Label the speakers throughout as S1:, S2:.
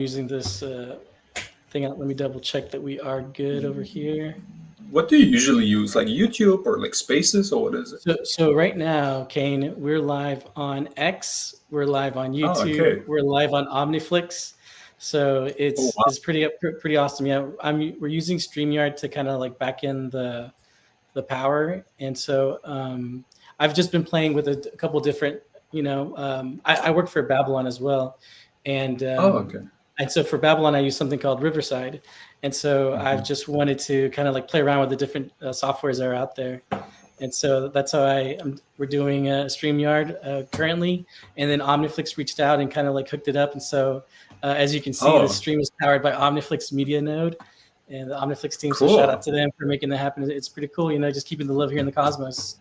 S1: using this thing out. Let me double check that we are good over here.
S2: What do you usually use? Like YouTube or like Spaces or what is it?
S1: So right now, Kane, we're live on X, we're live on
S2: Oh,
S1: YouTube,
S2: okay.
S1: we're live on Omniflix. So
S2: Oh,
S1: it's pretty awesome. Yeah, we're using StreamYard to kind of like back in the power, and so I've just been playing with a couple different. I work for Babylon as well, and
S2: oh,
S1: um,
S2: okay.
S1: and so for Babylon, I use something called Riverside, and so I've
S2: Mhm.
S1: just wanted to kind of like play around with the different softwares that are out there. And so that's how we're doing StreamYard currently, and then Omniflix reached out and kind of like hooked it up. And so, as you can see, the
S2: Oh,
S1: stream is powered by Omniflix Media Node and the Omniflix team. So shout out
S2: cool.
S1: to them for making that happen. It's pretty cool, just keeping the love here in the cosmos.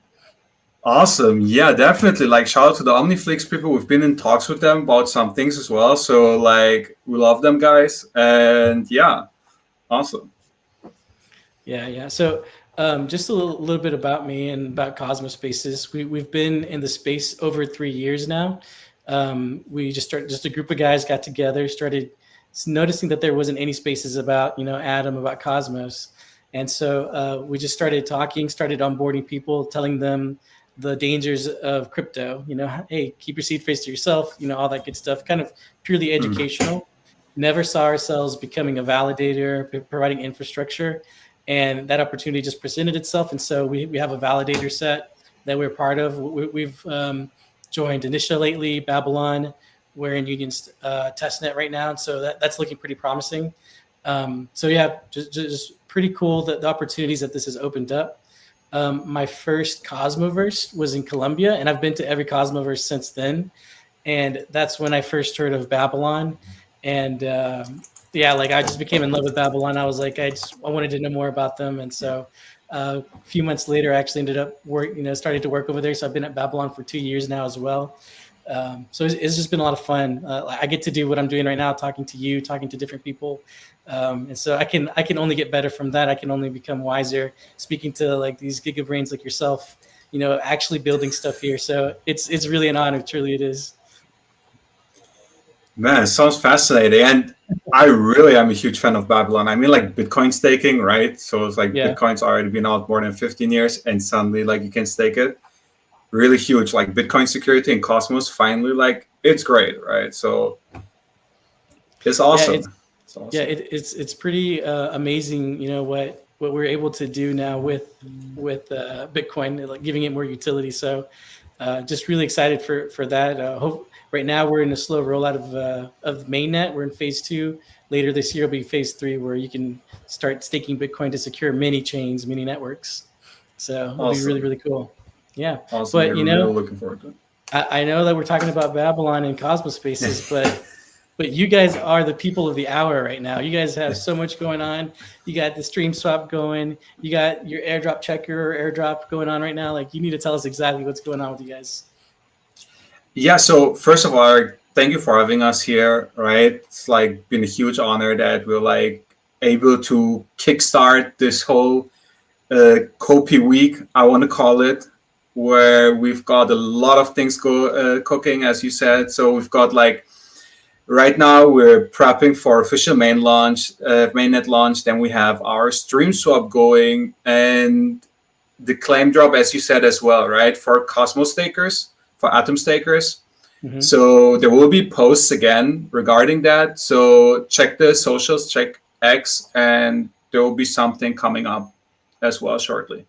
S2: Awesome. Yeah, definitely. Like, shout out to the OmniFlix people. We've been in talks with them about some things as well. So, like, we love them guys. And yeah, awesome.
S1: Yeah. So, just a little bit about me and about Cosmos Spaces. We've been in the space over 3 years now. We just a group of guys got together, started noticing that there wasn't any spaces about Atom, about Cosmos, and so we just started talking, started onboarding people, telling them the dangers of crypto. Hey, keep your seed phrase to yourself. All that good stuff. Kind of purely
S2: Mm.
S1: educational. Never saw ourselves becoming a validator, providing infrastructure, and that opportunity just presented itself. And so we have a validator set that we're part of. We've joined Initial lately, Babylon. We're in Union's testnet right now, and so that's looking pretty promising. So yeah, just pretty cool that the opportunities that this has opened up. My first Cosmoverse was in Colombia, and I've been to every Cosmoverse since then. And that's when I first heard of Babylon. And yeah, like I just became in love with Babylon. I was like, I wanted to know more about them. And so a few months later, I actually ended up starting to work over there. So I've been at Babylon for 2 years now as well. So it's just been a lot of fun. I get to do what I'm doing right now, talking to you, talking to different people, and so I can only get better from that. I can only become wiser, speaking to like these gigabrains like yourself, actually building stuff here. So it's really an honor, truly it is.
S2: Man, it sounds fascinating. And I really am a huge fan of Babylon. I mean, like Bitcoin staking, right? So it's like
S1: Yeah.
S2: Bitcoin's already been out more than 15 years, and suddenly, like, you can stake it. Really huge. Like, Bitcoin security and Cosmos finally, like, it's great, right? So it's
S1: Yeah, it's
S2: awesome. It's
S1: yeah,
S2: awesome.
S1: it's pretty amazing, what we're able to do now with Bitcoin, like giving it more utility. So just really excited for that. Right now we're in a slow rollout of mainnet. We're in phase two. Later this year will be phase three, where you can start staking Bitcoin to secure mini chains, mini networks. So it'll be really
S2: Awesome.
S1: really cool. Yeah,
S2: Awesome.
S1: but
S2: We're really looking forward to it.
S1: I know that we're talking about Babylon and Cosmos spaces, but you guys are the people of the hour right now. You guys have so much going on. You got the stream swap going. You got your airdrop checker or airdrop going on right now. Like, you need to tell us exactly what's going on with you guys.
S2: Yeah, so first of all, thank you for having us here, right? It's like been a huge honor that we're like able to kickstart this whole Kopi week, I want to call it, where we've got a lot of things cooking, as you said. So we've got like right now we're prepping for official mainnet launch. Then we have our stream swap going and the claim drop, as you said as well, right? For Cosmos stakers, for Atom stakers.
S1: Mm-hmm.
S2: So there will be posts again regarding that. So check the socials, check X, and there will be something coming up as well shortly.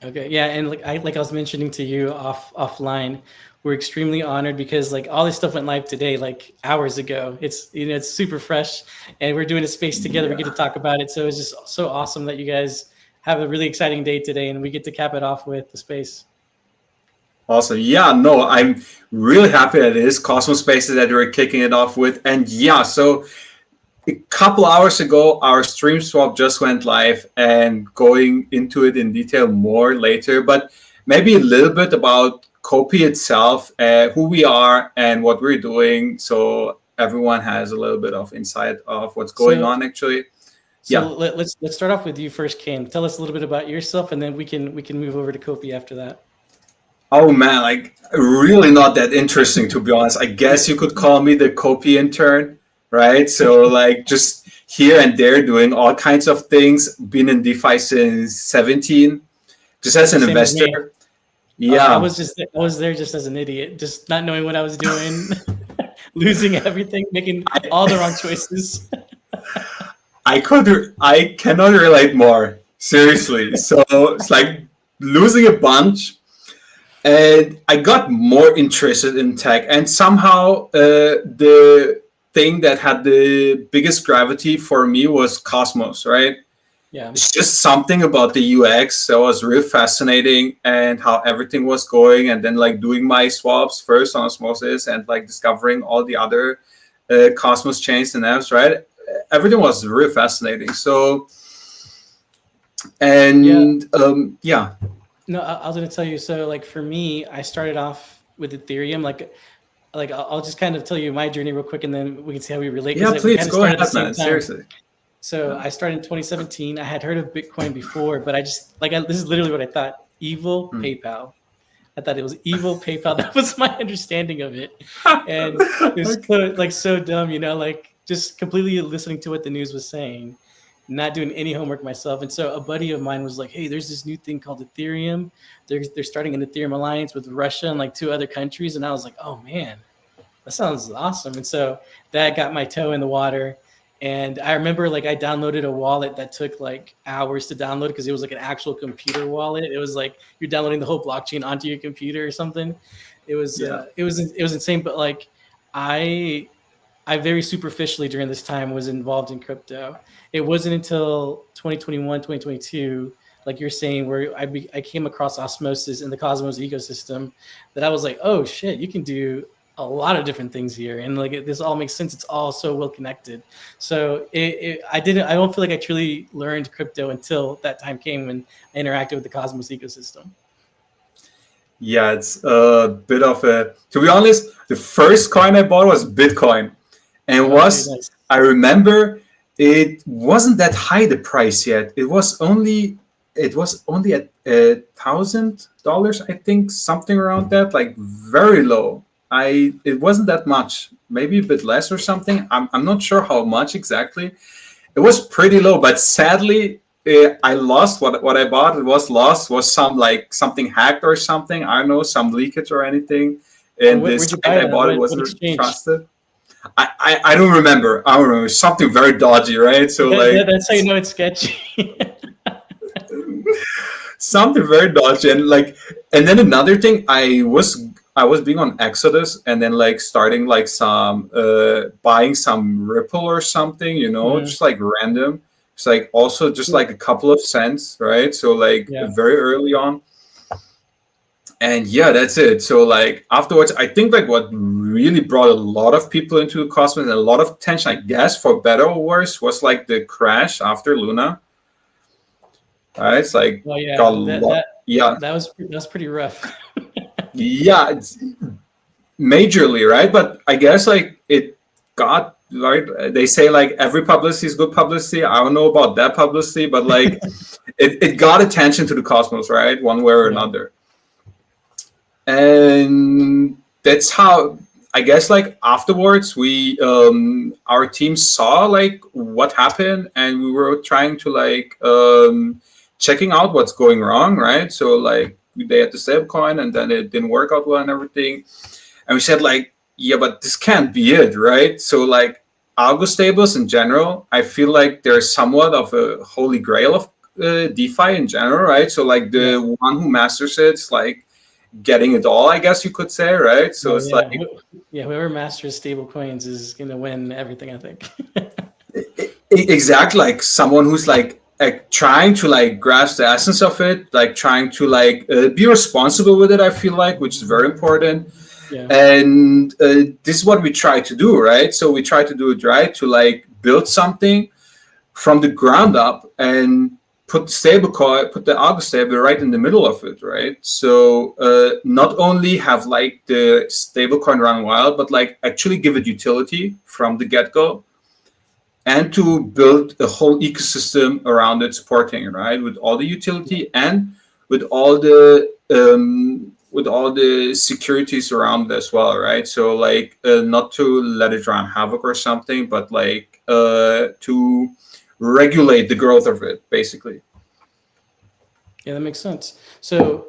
S1: Okay, yeah, and like I was mentioning to you offline, we're extremely honored because like all this stuff went live today, like hours ago. It's super fresh, and we're doing a space together. We
S2: Yeah.
S1: get to talk about it, so it's just so awesome that you guys have a really exciting day today, and we get to cap it off with the space.
S2: Awesome. Yeah, no, I'm really happy that it is Cosmos Spaces that we're kicking it off with. And yeah, so a couple hours ago, our stream swap just went live and going into it in detail more later, but maybe a little bit about Kopi itself, who we are and what we're doing. So everyone has a little bit of insight of what's going
S1: So
S2: on actually.
S1: so
S2: Yeah.
S1: let's start off with you first, Kane. Tell us a little bit about yourself, and then we can move over to Kopi after that.
S2: Oh man, like really not that interesting to be honest. I guess you could call me the Kopi intern, right? So like just here and there doing all kinds of things. Been in DeFi since 17, just as an
S1: Same as me.
S2: investor. Yeah,
S1: I was there just as an idiot, just not knowing what I was doing, losing everything, making all the wrong choices.
S2: I cannot relate more. Seriously. So it's like losing a bunch, and I got more interested in tech, and somehow the thing that had the biggest gravity for me was Cosmos, right?
S1: Yeah.
S2: It's just something about the UX that was real fascinating, and how everything was going, and then like doing my swaps first on Osmosis and like discovering all the other Cosmos chains and apps, right? Everything was real fascinating. So,
S1: Yeah.
S2: and yeah,
S1: No, I was going to tell you. So, like for me, I started off with Ethereum. Like I'll just kind of tell you my journey real quick, and then we can see how we relate
S2: yeah,
S1: because we
S2: please
S1: kind of
S2: go
S1: started
S2: ahead,
S1: at the same
S2: man.
S1: time.
S2: Seriously.
S1: So
S2: Yeah.
S1: I started in 2017. I had heard of Bitcoin before, but I just this is literally what I thought: evil
S2: Hmm.
S1: PayPal. I thought it was evil PayPal. That was my understanding of it, and it was
S2: Okay.
S1: so dumb, like just completely listening to what the news was saying, not doing any homework myself. And so a buddy of mine was like, "Hey, there's this new thing called Ethereum. They're starting an Ethereum alliance with Russia and like two other countries." And I was like, "Oh man, that sounds awesome." And so that got my toe in the water. And I remember like I downloaded a wallet that took like hours to download because it was like an actual computer wallet. It was like you're downloading the whole blockchain onto your computer or something.
S2: Yeah.
S1: It was insane. But like I I very superficially during this time was involved in crypto. It wasn't until 2021, 2022, like you're saying, where I came across Osmosis in the Cosmos ecosystem, that I was like, oh shit, you can do a lot of different things here, and like this all makes sense. It's all so well connected. So I don't feel like I truly learned crypto until that time came when I interacted with the Cosmos ecosystem.
S2: Yeah, it's a bit of a. To be honest, the first coin I bought was Bitcoin, and
S1: Oh, dude,
S2: was
S1: nice.
S2: I remember it wasn't that high the price yet. It was only at $1,000, I think, something around that, like very low. It wasn't that much, maybe a bit less or something. I'm not sure how much exactly. It was pretty low, but sadly, I lost what I bought. It was lost. Was some like something hacked or something? I don't know, some leakage or anything.
S1: Oh,
S2: And the
S1: where'd you
S2: site
S1: buy
S2: I
S1: it on?
S2: bought it
S1: What
S2: wasn't
S1: exchange?
S2: trusted. I don't remember. I don't remember. Something very dodgy, right? So like
S1: That's how you know it's sketchy.
S2: something very dodgy, and like, and then another thing, I was being on Exodus, and then like starting like some buying some Ripple or something,
S1: Mhm.
S2: just like random. It's like also just like a couple of cents, right? So like
S1: Yeah.
S2: very early on, and yeah, that's it. So like afterwards, I think like what really brought a lot of people into Cosmos and a lot of attention, I guess, for better or worse, was like the crash after Luna. Right? It's like
S1: Well,
S2: got a
S1: yeah,
S2: lot. Yeah,
S1: that was pretty rough.
S2: yeah, it's majorly, right? But I guess like it got right. They say like every publicity is good publicity. I don't know about that publicity, but like it got attention to the Cosmos, right? One way or
S1: Yeah.
S2: another. And that's how I guess like afterwards we our team saw like what happened, and we were trying to like checking out what's going wrong, right? So like they had the stablecoin, and then it didn't work out well and everything, and we said like, yeah, but this can't be it, right? So like algo stables in general, I feel like they're somewhat of a holy grail of DeFi in general, right? So like
S1: Yeah.
S2: the one who masters it's like getting it all, I guess you could say, right? So
S1: Oh,
S2: it's
S1: yeah.
S2: like
S1: Yeah, whoever masters stable coins is gonna win everything, I think.
S2: exactly like someone who's like trying to like grasp the essence of it, like trying to like be responsible with it. I feel like, which is very important.
S1: Yeah.
S2: And this is what we try to do, right? So we try to do it right, to like build something from the ground up and put stablecoin, put the Argo stable right in the middle of it, right? So not only have like the stablecoin run wild, but like actually give it utility from the get go, and to build a whole ecosystem around it supporting, right? With all the utility and with all the with all the securities around as well, right? So like not to let it run havoc or something, but like to regulate the growth of it, basically.
S1: Yeah, that makes sense. So,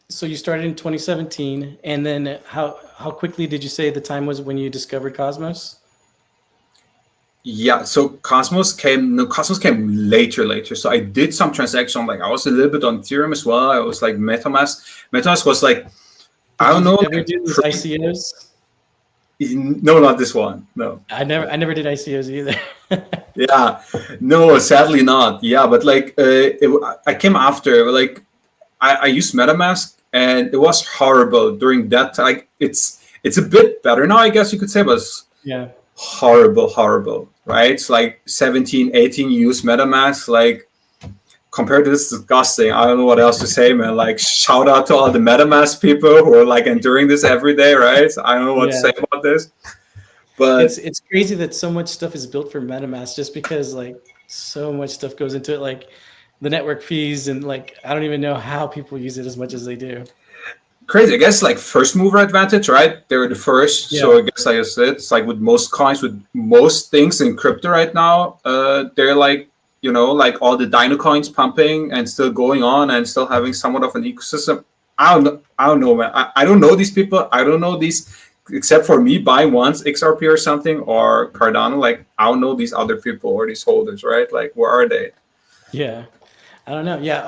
S1: so you started in 2017, and then how quickly did you say the time was when you discovered Cosmos?
S2: Yeah, so Cosmos came. No, Cosmos came later. So I did some transaction. Like I was a little bit on Ethereum as well. I was like MetaMask. MetaMask was like I
S1: Did
S2: don't
S1: you
S2: know,
S1: ever
S2: like
S1: do these ICOs?
S2: no, not this one. No.
S1: I never did ICOs either.
S2: Yeah, no, sadly not. Yeah, but like I came after. Like I used MetaMask, and it was horrible during that time. Like it's a bit better now, I guess you could say, but it's
S1: Yeah.
S2: horrible, right? It's like 17, 18 you use MetaMask. Like compared to this, disgusting. I don't know what else to say, man. Like shout out to all the MetaMask people who are like enduring this every day, right? I don't know what to
S1: Yeah.
S2: say about this, but
S1: It's crazy that so much stuff is built for MetaMask just because like so much stuff goes into it, like the network fees and like I don't even know how people use it as much as they do.
S2: crazy. I guess like first mover advantage, right? They were the first, so
S1: Yeah.
S2: I guess like I said, it's like with most coins, with most things in crypto right now, they're like like all the Dino coins pumping and still going on and still having somewhat of an ecosystem. I don't know, man. I don't know these people. I don't know these except for me buying once XRP or something or Cardano. Like I don't know these other people or these holders, right? Like where are they?
S1: Yeah. I don't know. Yeah.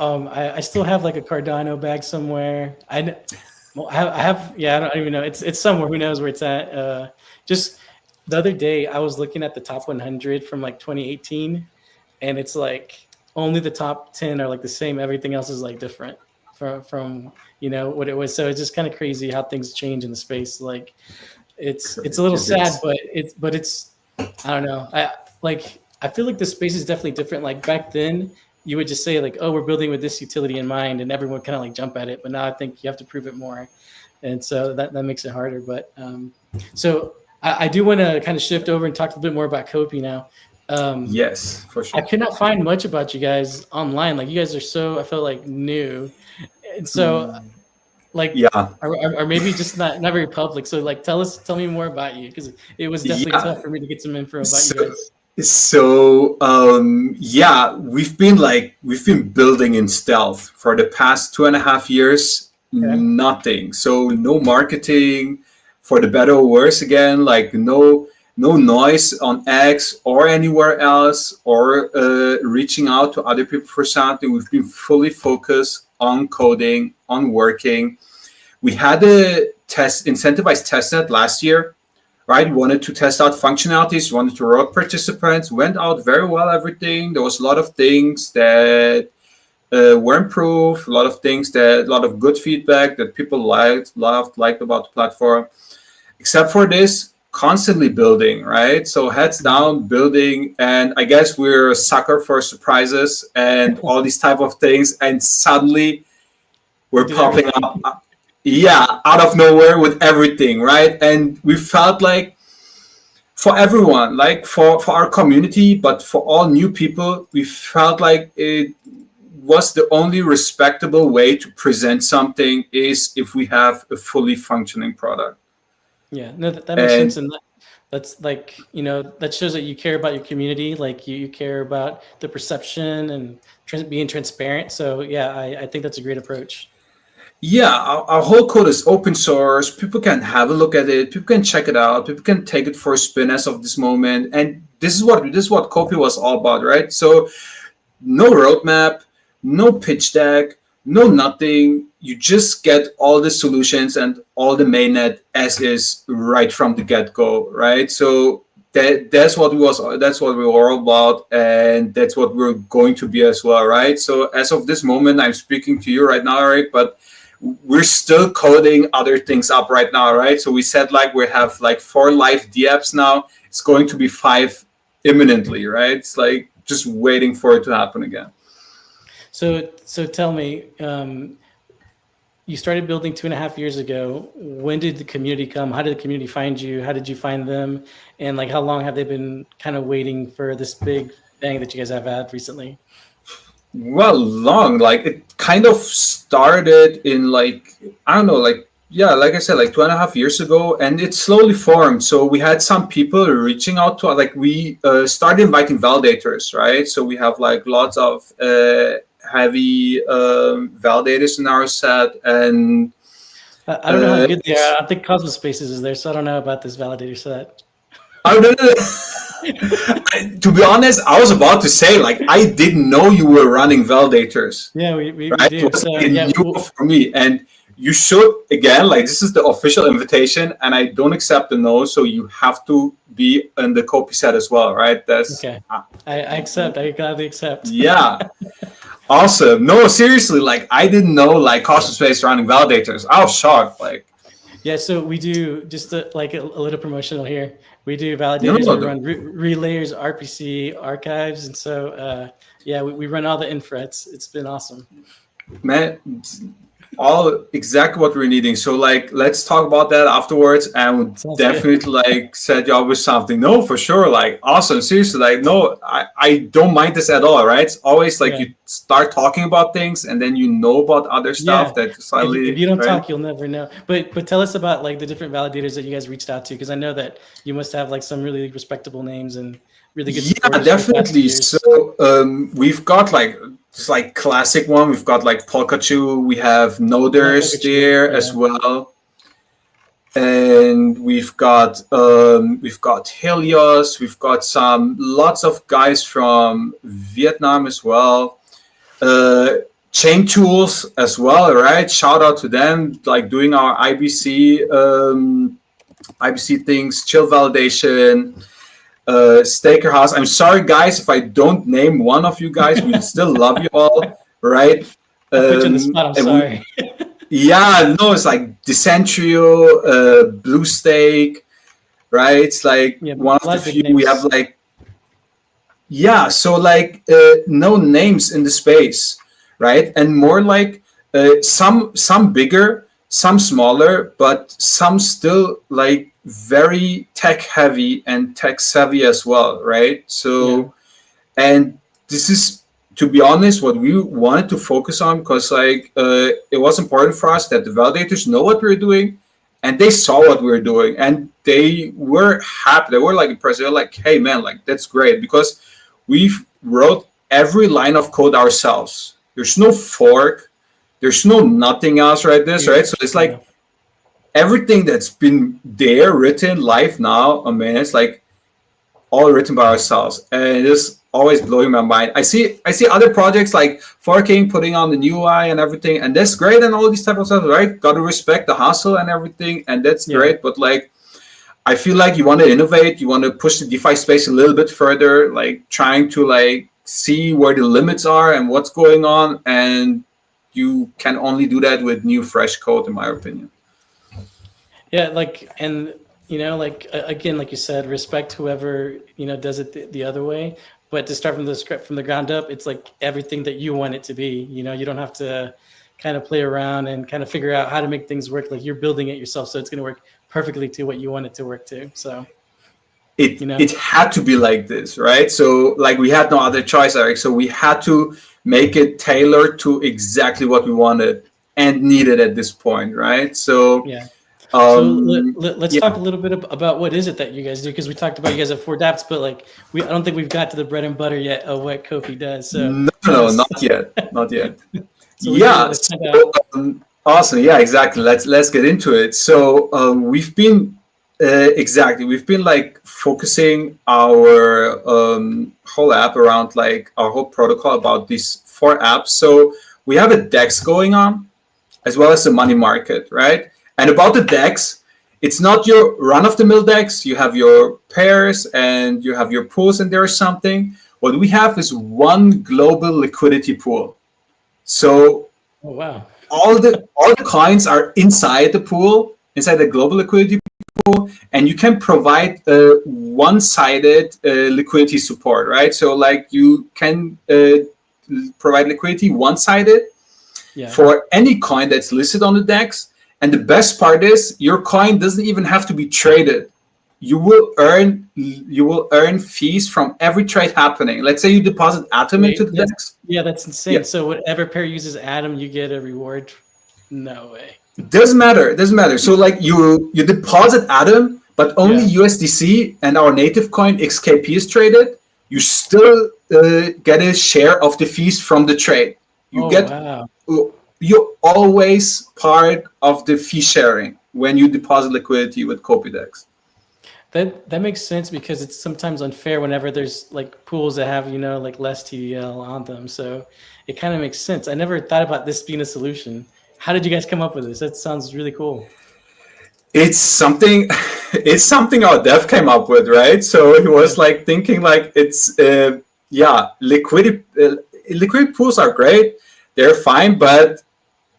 S1: I still have like a Cardano bag somewhere. Well, I have, yeah, I don't even know. It's somewhere. Who knows where it's at? Just the other day, I was looking at the top 100 from like 2018, and it's like only the top 10 are like the same. Everything else is like different from what it was. So it's just kind of crazy how things change in the space. Like it's a little
S2: It
S1: sad,
S2: is.
S1: but it's I don't know. I feel like the space is definitely different. Like back then, you would just say like, "Oh, we're building with this utility in mind," and everyone kind of like jump at it. But now I think you have to prove it more, and so that makes it harder. But so I do want to kind of shift over and talk a little bit more about Kopi now. Um,
S2: Yes, for
S1: I
S2: sure.
S1: could not find much about you guys online. Like you guys are so I felt like new, and so like
S2: Yeah.
S1: or maybe just not very public. So like tell me more about you because it was definitely
S2: Yeah.
S1: tough for me to get some info about you
S2: So,
S1: guys.
S2: yeah, we've been building in stealth for the past 2.5 years.
S1: Okay.
S2: Nothing. So no marketing, for the better or worse. Again, like no noise on X or anywhere else, or reaching out to other people for something. We've been fully focused on coding, on working. We had a incentivized testnet last year, right? We wanted to test out functionalities, we wanted to roll out participants, went out very well, everything. There was a lot of things that were improved, a lot of good feedback that people liked about the platform. Except for this, constantly building, right? So heads
S1: Mhm.
S2: down, building, and I guess we're a sucker for surprises and all these type of things. And suddenly
S1: You
S2: we're
S1: did
S2: popping
S1: everything.
S2: up, yeah, out of nowhere with everything, right? And we felt like for everyone, like for our community, but for all new people, we felt like it was the only respectable way to present something is if we have a fully functioning product.
S1: Yeah, no, that makes sense,
S2: And
S1: and that's like that shows that you care about your community, like you care about the perception and being transparent. So yeah, I think that's a great approach.
S2: yeah, our whole code is open source. People can have a look at it. People can check it out. People can take it for a spin as of this moment. And this is what Kopi was all about, right? So no roadmap, no pitch deck, no nothing. You just get all the solutions and all the mainnet as is right from the get go, right? So that's what we were all about, and that's what we're going to be as well, right? So as of this moment, I'm speaking to you right now, Eric, but we're still coding other things up right now, right? So we said like we have like 4 live DApps now. It's going to be 5 imminently, right? It's like just waiting for it to happen again.
S1: So tell me, you started building 2.5 years ago. When did the community come? How did the community find you? How did you find them? And like, how long have they been kind of waiting for this big bang that you guys have had recently?
S2: well, long. Like it kind of started in like, I don't know, like, yeah, like I said, like 2.5 years ago, and it slowly formed. So we had some people reaching out to us, like we started inviting validators, right? So we have like lots of heavy validators in our set, and
S1: I don't know how good they are. I don't think Cosmos Spaces is there, so I don't know about this validator set.
S2: I don't know. To be honest, I was about to say, like, I didn't know you were running validators.
S1: Yeah, we
S2: Right?
S1: do.
S2: It was
S1: So
S2: like a
S1: yeah,
S2: new for me, and you should, again, like, this is the official invitation, and I don't accept the no, so you have to be in the Kopi set as well, right? That's
S1: okay. I accept. I gladly accept.
S2: yeah, awesome. No, seriously, like, I didn't know like Cosmos Space running validators. I was shocked. Like,
S1: Yeah, so we do just like a little promotional here. We do
S2: no,
S1: validators,
S2: no,
S1: we run relayers, RPC, archives, and so yeah, we run all the infrets. It's been awesome.
S2: man, all exactly what we're needing. So like, let's talk about that afterwards, and we'll
S1: Sounds
S2: definitely like set you up with something. No, for sure. Like, awesome. Seriously, like, no, I don't mind this at all. Right? It's always like
S1: Yeah.
S2: you start talking about things, and then you know about other stuff
S1: Yeah.
S2: that slightly.
S1: If you don't
S2: right?
S1: talk, you'll never know. But tell us about like the different validators that you guys reached out to, because I know that you must have like some really respectable names and really good
S2: Yeah,
S1: supporters for the past
S2: definitely.
S1: years.
S2: So we've got like just like classic one. We've got like Polkachu. We have Noders
S1: Polkachu,
S2: there as
S1: yeah.
S2: well, and we've got Helios. We've got some lots of guys from Vietnam as well. Chain Tools as well, right? Shout out to them, like doing our IBC things, chill validation. Staker House. I'm sorry, guys, if I don't name one of you guys. We still love you all, right?
S1: I put you on the spot. I'm sorry.
S2: Yeah, no, it's like Decentrio, Blue Stake, right? It's like
S1: Yeah,
S2: one of the few we have.
S1: names.
S2: Like, yeah, so like no names in the space, right? And more like some bigger, some smaller, but some still like very tech heavy and tech savvy as well, right? So, and this is, to be honest, what we wanted to focus on, because like it was important for us that the validators know what we were doing, and they saw what we were doing, and they were happy. They were like impressed. They were like, "Hey, man, like that's great," because we wrote every line of code ourselves. There's no fork. There's no nothing else, right? Right? So it's like everything that's been there written live now. I mean, it's like all written by ourselves, and it's always blowing my mind. I see other projects like forking, putting on the new UI and everything, and that's great, and all these type of stuff, right? Got to respect the hustle and everything, and that's great. But like, I feel like you want to innovate, you want to push the DeFi space a little bit further, like trying to like see where the limits are and what's going on, and you can only do that with new, fresh code, in my opinion.
S1: Yeah, like, and you know, like again, like you said, respect whoever does it the other way. But to start from the ground up, it's like everything that you want it to be. You don't have to kind of play around and kind of figure out how to make things work. Like you're building it yourself, so it's going to work perfectly to what you want it to work to. So
S2: it had to be like this, right? So like we had no other choice, Eric. So we had to make it tailored to exactly what we wanted and needed at this point, right? So
S1: yeah. So let's talk a little bit about what is it that you guys do, because we talked about you guys have 4 dApps, but like I don't think we've got to the bread and butter yet of what Kopi does. So
S2: no, not yet.
S1: So
S2: yeah, so, awesome. Yeah, exactly. Let's get into it. So we've been we've been like focusing our whole app around like our whole protocol about these 4 apps. So we have a DEX going on, as well as the money market, right? And about the DEX, it's not your run-of-the-mill DEX. You have your pairs and you have your pools, and there's something. What we have is one global liquidity pool. So all the coins are inside the pool, inside the global liquidity pool, and you can provide one-sided liquidity support, right? So like you can provide liquidity one-sided for any coin that's listed on the DEX. And the best part is your coin doesn't even have to be traded. you will earn fees from every trade happening. Let's say you deposit Atom into the DEX.
S1: Yeah, that's insane. Yeah. So whatever pair uses Atom, you get a reward. No way.
S2: Doesn't matter. So like you deposit Atom, but only USDC and our native coin XKP is traded. You still get a share of the fees from the trade. You're always part of the fee sharing when you deposit liquidity with Kopi DEX.
S1: That makes sense because it's sometimes unfair whenever there's like pools that have, like less TVL on them. So it kind of makes sense. I never thought about this being a solution. How did you guys come up with this? That sounds really cool.
S2: It's something our dev came up with, right? So he was like thinking like it's liquidity pools are great, they're fine, but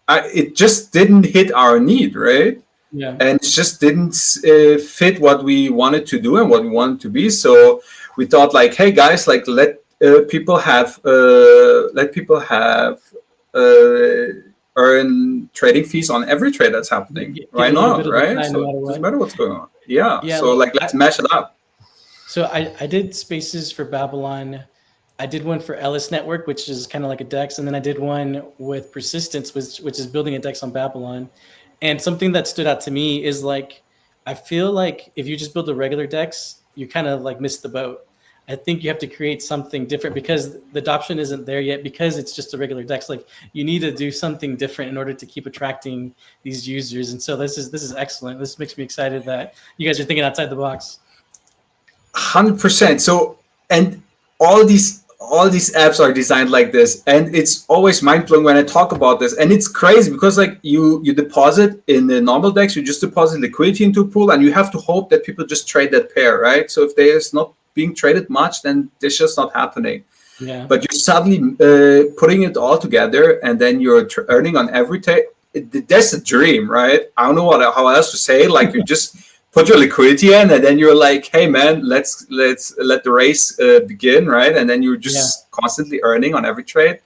S2: it just didn't hit our need, right?
S1: Yeah.
S2: And it just didn't fit what we wanted to do and what we wanted to be. So we thought like, hey guys, like let people have earn trading fees on every trade that's happening. Why not, right? So it doesn't matter what's going on. Yeah. So like let's mash it up.
S1: So I did spaces for Babylon. I did one for Ellis Network, which is kind of like a DEX, and then I did one with Persistence, which is building a DEX on Babylon. And something that stood out to me is like, I feel like if you just build a regular DEX, you kind of like miss the boat. I think you have to create something different because the adoption isn't there yet because it's just a regular DEX. Like you need to do something different in order to keep attracting these users. And so this is excellent. This makes me excited that you guys are thinking outside the box.
S2: 100%. So, and all these apps are designed like this, and it's always mind-blowing when I talk about this. And it's crazy because like you deposit in the normal DEX, you just deposit liquidity into a pool, and you have to hope that people just trade that pair, right? So if there's not being traded much, then it's just not happening.
S1: Yeah.
S2: But you're suddenly putting it all together, and then you're earning on every trade. That's a dream, right? I don't know how else to say. Like you just put your liquidity in, and then you're like, hey man, let's let the race begin, right? And then you're just constantly earning on every trade.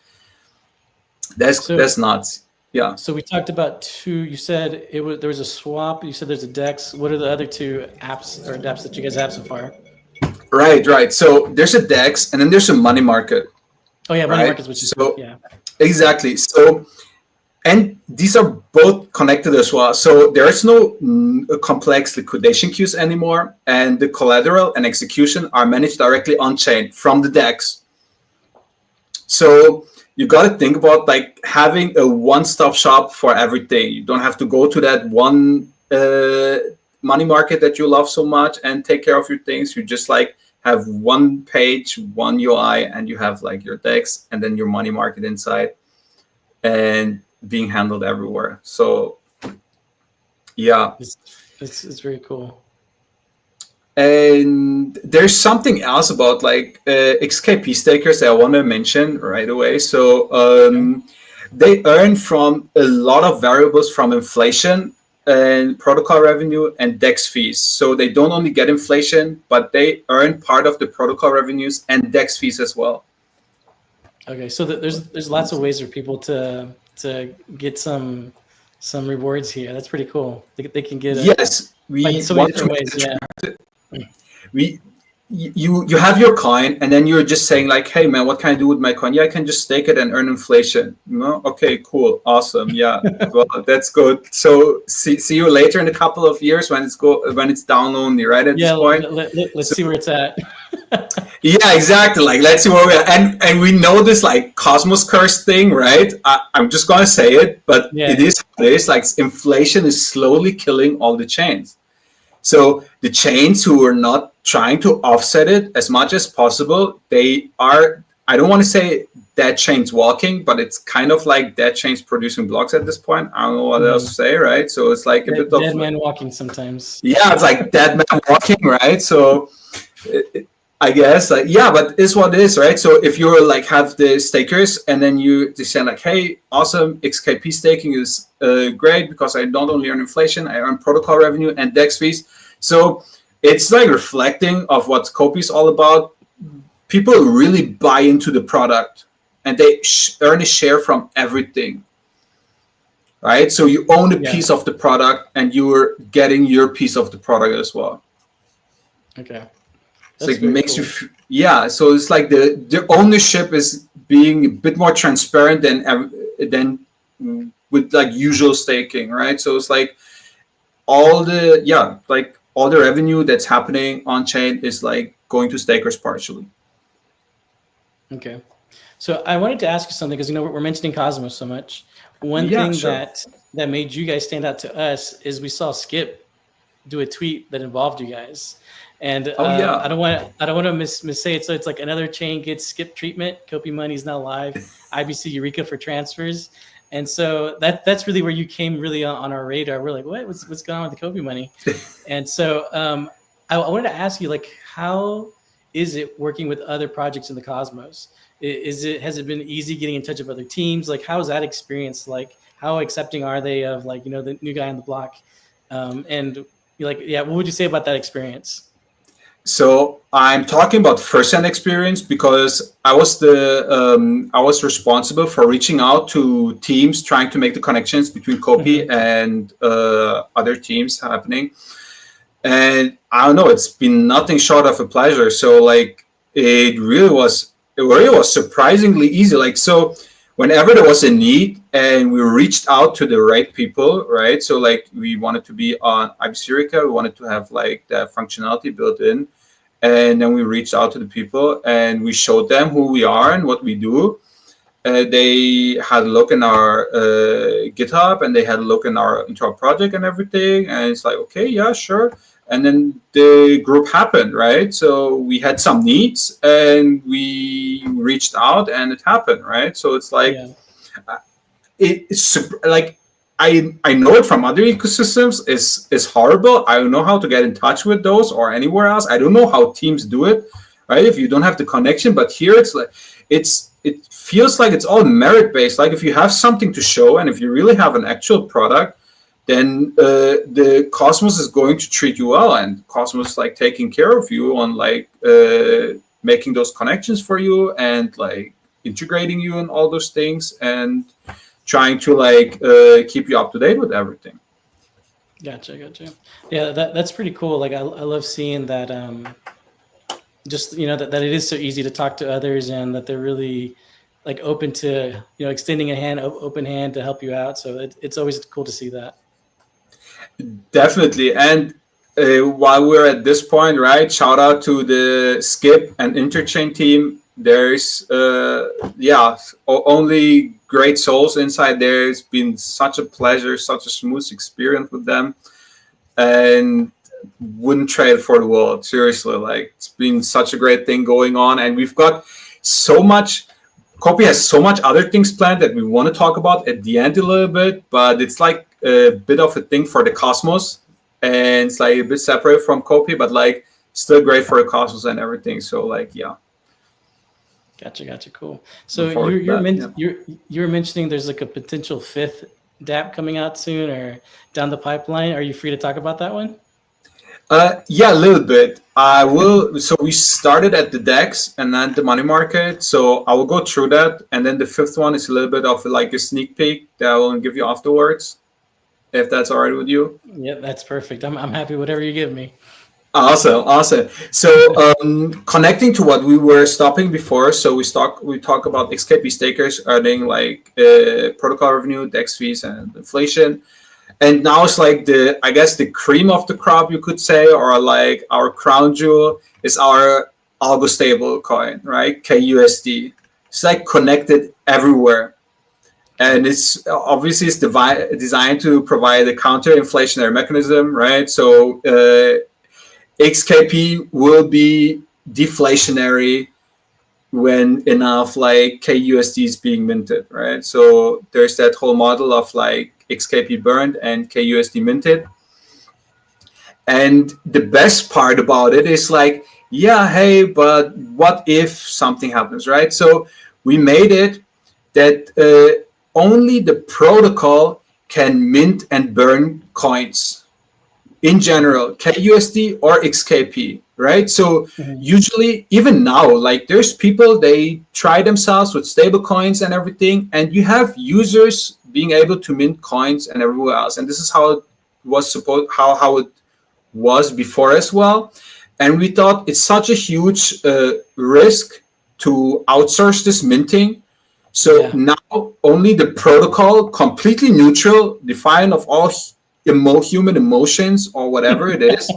S2: That's nuts. Yeah.
S1: So we talked about two. You said there was a swap. You said there's a DEX. What are the other two apps or dApps that you guys have so far?
S2: Right. So there's a DEX, and then there's a money market.
S1: Oh yeah, money markets, which is
S2: exactly. So. And these are both connected as well. So there is no complex liquidation queues anymore. And the collateral and execution are managed directly on chain from the DEX. So you got to think about like having a one-stop shop for everything. You don't have to go to that one money market that you love so much and take care of your things. You just like have one page, one UI, and you have like your DEX and then your money market inside. And being handled everywhere. So yeah,
S1: it's very cool.
S2: And there's something else about like XKP stakers that I want to mention right away. So they earn from a lot of variables from inflation and protocol revenue and DEX fees. So they don't only get inflation, but they earn part of the protocol revenues and DEX fees as well.
S1: Okay, so there's lots of ways for people to get some rewards here. That's pretty cool. They can get
S2: so many different ways. You have your coin, and then you're just saying like, hey man, what can I do with my coin? Yeah, I can just stake it and earn inflation. Okay, cool, awesome. Yeah, well, that's good. So see you later in a couple of years when it's down only, right? At this point,
S1: let's see where it's at.
S2: Yeah, exactly. Like, let's see where we are. And we know this like Cosmos curse thing, right? I'm just gonna say it, but it is like inflation is slowly killing all the chains. So the chains who are not trying to offset it as much as possible, they are, I don't want to say dead chains walking, but it's kind of like dead chains producing blocks at this point. I don't know what else to say, right? So it's like a bit of
S1: dead man walking sometimes.
S2: Yeah, it's like dead man walking, right? So I guess but it's what it is, right? So if you're like have the stakers and then you say like, hey, awesome, XKP staking is great because I don't only earn inflation, I earn protocol revenue and DEX fees. So it's like reflecting of what Kopi is all about. People really buy into the product and they earn a share from everything, right? So you own a piece of the product and you're getting your piece of the product as well.
S1: Okay.
S2: It's
S1: That's
S2: like
S1: very
S2: makes you,
S1: cool.
S2: yeah. So it's like the ownership is being a bit more transparent than with like usual staking, right? So it's like all the like all the revenue that's happening on chain is like going to stakers partially.
S1: Okay. So I wanted to ask you something because we're mentioning Cosmos so much. One
S2: Yeah,
S1: thing
S2: sure.
S1: that made you guys stand out to us is we saw Skip do a tweet that involved you guys, and
S2: Oh
S1: I
S2: yeah.
S1: don't want to miss say it. So it's like another chain gets Skip treatment. Kopi Money is now live. IBC Eureka for transfers, and so that's really where you came really on our radar. We're like, what's going on with the Kopi Money? And so I wanted to ask you, like, how is it working with other projects in the Cosmos? Has it been easy getting in touch with other teams? Like, how is that experience? Like, how accepting are they of, like, the new guy on the block? And you're like, yeah, what would you say about that experience?
S2: So I'm talking about first-hand experience because I was responsible for reaching out to teams trying to make the connections between Kopi
S1: Mm-hmm.
S2: and other teams happening. And I don't know, it's been nothing short of a pleasure. So like it really was surprisingly easy. Like so whenever there was a need and we reached out to the right people, right? So like we wanted to be on Iberica, we wanted to have like that functionality built in. And then we reached out to the people and we showed them who we are and what we do. They had a look in our GitHub and they had a look into our project and everything. And it's like, okay, yeah, sure. And then the group happened, right? So we had some needs and we reached out and it happened, right? So it's like
S1: Yeah.
S2: it's like I know it from other ecosystems is horrible. I don't know how to get in touch with those or anywhere else. I don't know how teams do it, right? If you don't have the connection, but here it's like it feels like it's all merit based. Like if you have something to show and if you really have an actual product, then the Cosmos is going to treat you well, and Cosmos is like taking care of you on like making those connections for you and like integrating you and all those things and trying to like keep you up to date with everything.
S1: Gotcha. Yeah, that's pretty cool. Like, I love seeing that. Just that it is so easy to talk to others, and that they're really like open to extending a hand, open hand to help you out. So it's always cool to see that.
S2: Definitely. And while we're at this point, right, shout out to the Skip and Interchain team. There's only great souls inside there. It's been such a pleasure, such a smooth experience with them, and wouldn't trade it for the world. Seriously, like it's been such a great thing going on, and we've got so much. Kopi has so much other things planned that we want to talk about at the end a little bit, but it's like a bit of a thing for the Cosmos, and it's like a bit separate from Kopi, but like still great for the Cosmos and everything. So like yeah,
S1: Gotcha. Cool.
S2: look
S1: So
S2: forward to that. Yeah.
S1: you're mentioning there's like a potential fifth DApp coming out soon or down the pipeline. Are you free to talk about that one?
S2: Yeah, a little bit. I will. So we started at the DEX and then the money market. So I will go through that, and then the fifth one is a little bit of like a sneak peek that I will give you afterwards, if that's all right with you.
S1: Yeah, that's perfect. I'm happy whatever you give me.
S2: Awesome. So connecting to what we were stopping before, so we talk about XKP stakers earning like protocol revenue, DEX fees, and inflation. And now it's like I guess the cream of the crop, you could say, or like our crown jewel is our algo stable coin, right? KUSD. It's like connected everywhere, and it's obviously it's designed to provide a counter-inflationary mechanism, right? So XKP will be deflationary when enough like KUSD is being minted, right? So there's that whole model of like XKP burned and KUSD minted. And the best part about it is like, yeah, hey, but what if something happens, right? So we made it that only the protocol can mint and burn coins in general, KUSD or XKP, right? So usually, even now, like there's people, they try themselves with stable coins and everything, and you have users being able to mint coins and everywhere else. And this is how it was how it was before as well. And we thought it's such a huge risk to outsource this minting. So now only the protocol, completely neutral, defined of all human emotions or whatever it is,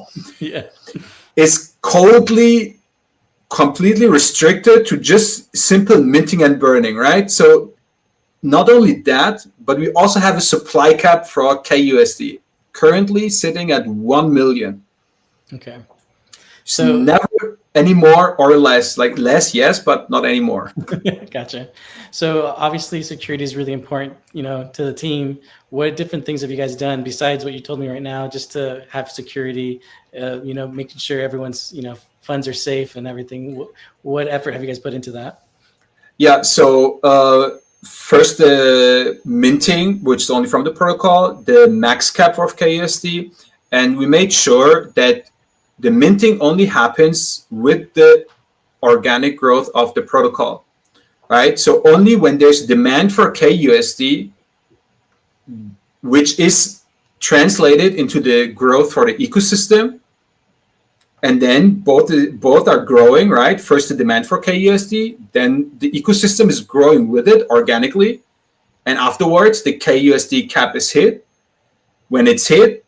S2: is completely restricted to just simple minting and burning, right? So not only that, but we also have a supply cap for KUSD, currently sitting at 1 million.
S1: Okay.
S2: So never any more or less, like less, yes, but not anymore.
S1: Gotcha. So obviously security is really important, to the team. What different things have you guys done besides what you told me right now, just to have security, making sure everyone's, funds are safe and everything? What effort have you guys put into that?
S2: Yeah. So first the minting, which is only from the protocol, the max cap of KUSD, and we made sure that the minting only happens with the organic growth of the protocol, right? So only when there's demand for KUSD, which is translated into the growth for the ecosystem, and then both are growing, right? First the demand for KUSD, then the ecosystem is growing with it organically, and afterwards the KUSD cap is hit. When it's hit,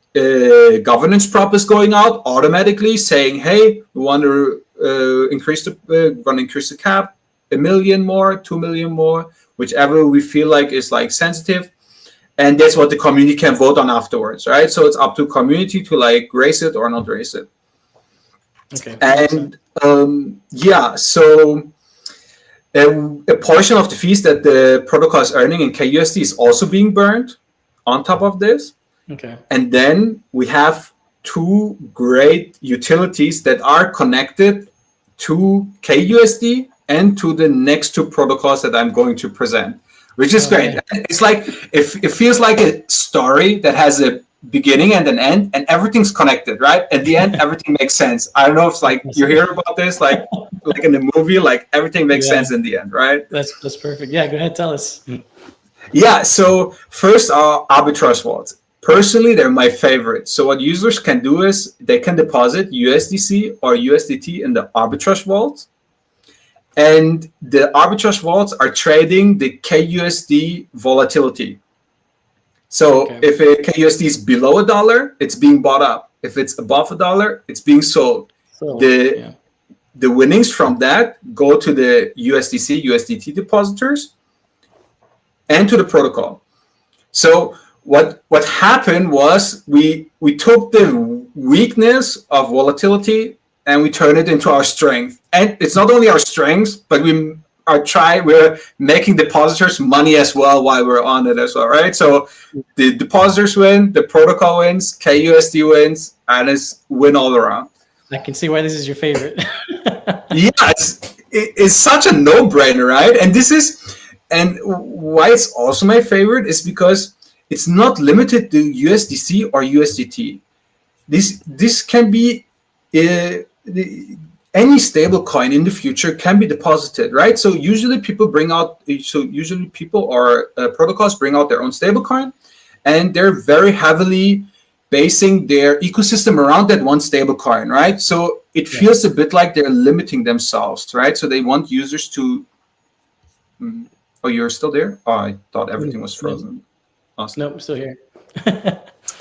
S2: governance prop is going out automatically saying, hey, we want to increase the cap 1 million more, 2 million more, whichever we feel like is like sensitive, and that's what the community can vote on afterwards, right? So it's up to community to like raise it or not raise it.
S1: Okay.
S2: And so a portion of the fees that the protocol is earning in KUSD is also being burned on top of this.
S1: Okay.
S2: And then we have two great utilities that are connected to KUSD and to the next two protocols that I'm going to present, which is great. Yeah. It's like, it feels like a story that has a beginning and an end, and everything's connected, right? At the end, everything makes sense. I don't know if it's like you hear about this, like in the movie, like everything makes sense in the end, right?
S1: That's perfect. Yeah, go ahead, tell us.
S2: Yeah, so first are arbitrage vaults. Personally, they're my favorite. So what users can do is they can deposit USDC or USDT in the arbitrage vault. And the arbitrage vaults are trading the KUSD volatility. So if a KUSD is below $1, it's being bought up. If it's above $1, it's being sold. The winnings from that go to the USDC, USDT depositors and to the protocol. So what happened was we took the weakness of volatility and we turned it into our strength. And it's not only our strength, but we're making depositors money as well while we're on it as well, right? So the depositors win, the protocol wins, KUSD wins, and it's win all around.
S1: I can see why this is your favorite.
S2: Yeah, it's such a no-brainer, right? And why it's also my favorite is because it's not limited to USDC or USDT. This can be any stable coin in the future can be deposited, right? So usually people or protocols bring out their own stable coin, and they're very heavily basing their ecosystem around that one stable coin, right? So it feels a bit like they're limiting themselves, right? So they want users to. Oh, you're still there? Oh, I thought everything was frozen. Awesome.
S1: Nope, I'm still here.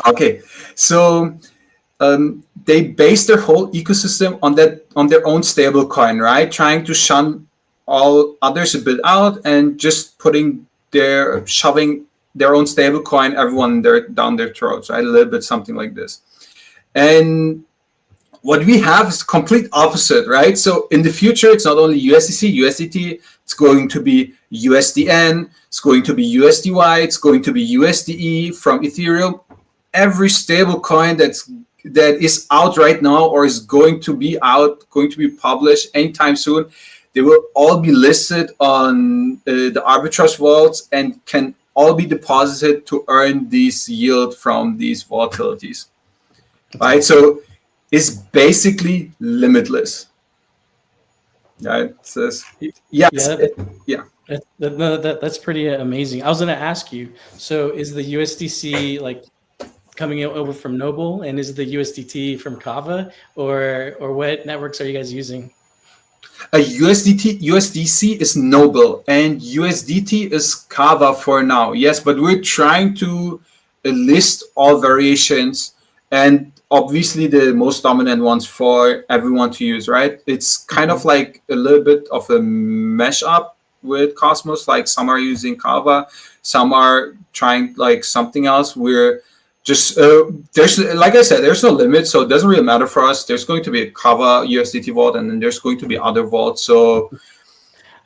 S2: Okay, so they base their whole ecosystem on their own stable coin, right? Trying to shun all others a bit out and just shoving their own stable coin, everyone down their throats, right? A little bit something like this. And what we have is complete opposite, right? So in the future, it's not only USDC, USDT, it's going to be USDN, it's going to be USDY, it's going to be USDE from Ethereum. Every stable coin that is out right now or is going to be published anytime soon, they will all be listed on the arbitrage vaults and can all be deposited to earn this yield from these volatilities, right? So it's basically limitless. Right?
S1: That's pretty amazing. I was going to ask you, so is the USDC like coming over from Noble, and is the USDT from Kava, or what networks are you guys using?
S2: A USDC is Noble, and USDT is Kava for now. Yes, but we're trying to list all variations, and obviously the most dominant ones for everyone to use, right? It's kind of like a little bit of a mesh up with Cosmos. Like some are using Kava, some are trying like something else. We're just there's, like I said, there's no limit, so it doesn't really matter for us. There's going to be a Kava USDT vault, and then there's going to be other vaults. So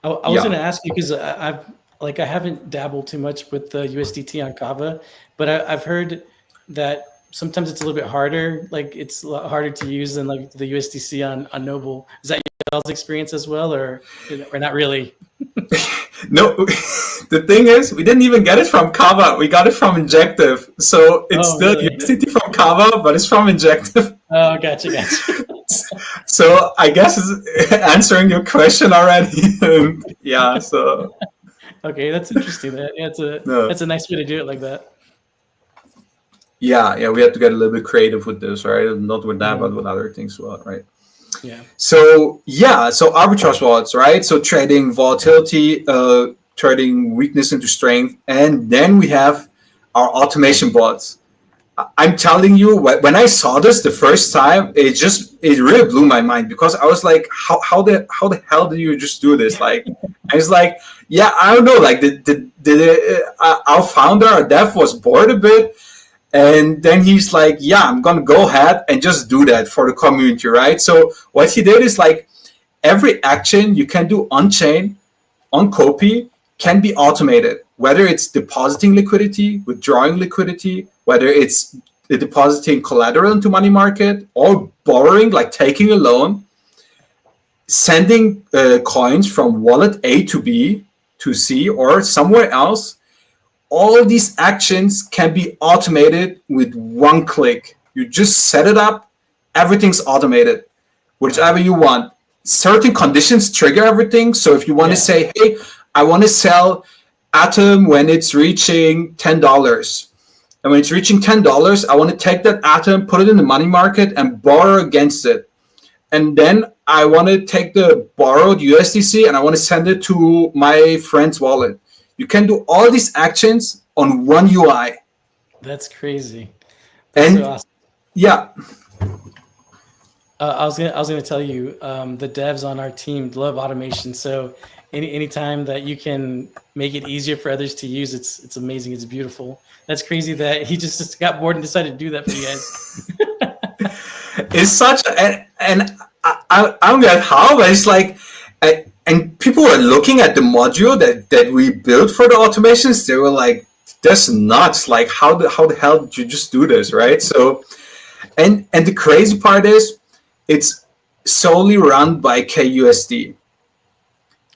S1: I was going to ask you because I haven't dabbled too much with the USDT on Kava, but I've heard that sometimes it's a little bit harder. Like it's a lot harder to use than like the USDC on Noble. Is that y'all's experience as well, or not really?
S2: No, the thing is, we didn't even get it from Kava. We got it from Injective. So it's still really? USDT from Kava, but it's from Injective.
S1: Oh, gotcha.
S2: So I guess it's answering your question already. Yeah, so.
S1: Okay, that's interesting. That's a nice way to do it like that.
S2: Yeah, we had to get a little bit creative with this, right? Not with that, but with other things as well, right?
S1: Yeah.
S2: So arbitrage wallets, right? So trading volatility, turning weakness into strength, and then we have our automation bots. I'm telling you, when I saw this the first time, it really blew my mind, because I was like, how the hell do you just do this? Like, I was like, yeah, I don't know, like our founder, our dev, was bored a bit. And then he's like, yeah, I'm going to go ahead and just do that for the community, right? So what he did is like every action you can do on chain, on Kopi, can be automated, whether it's depositing liquidity, withdrawing liquidity, whether it's depositing collateral into money market, or borrowing, like taking a loan, sending coins from wallet A to B to C or somewhere else. All these actions can be automated with one click. You just set it up, everything's automated, whichever you want. Certain conditions trigger everything. So if you want to say, hey, I want to sell Atom when it's reaching $10. And when it's reaching $10, I want to take that Atom, put it in the money market, and borrow against it. And then I want to take the borrowed USDC and I want to send it to my friend's wallet. You can do all these actions on one UI.
S1: That's crazy. That's so awesome.
S2: Yeah.
S1: I was gonna tell you, the devs on our team love automation. So anytime that you can make it easier for others to use, it's amazing. It's beautiful. That's crazy that he just got bored and decided to do that for you guys.
S2: It's such and I don't get how, but it's like. And people were looking at the module that we built for the automations. They were like, "That's nuts! Like, how the hell did you just do this, right?" So, and the crazy part is, it's solely run by KUSD,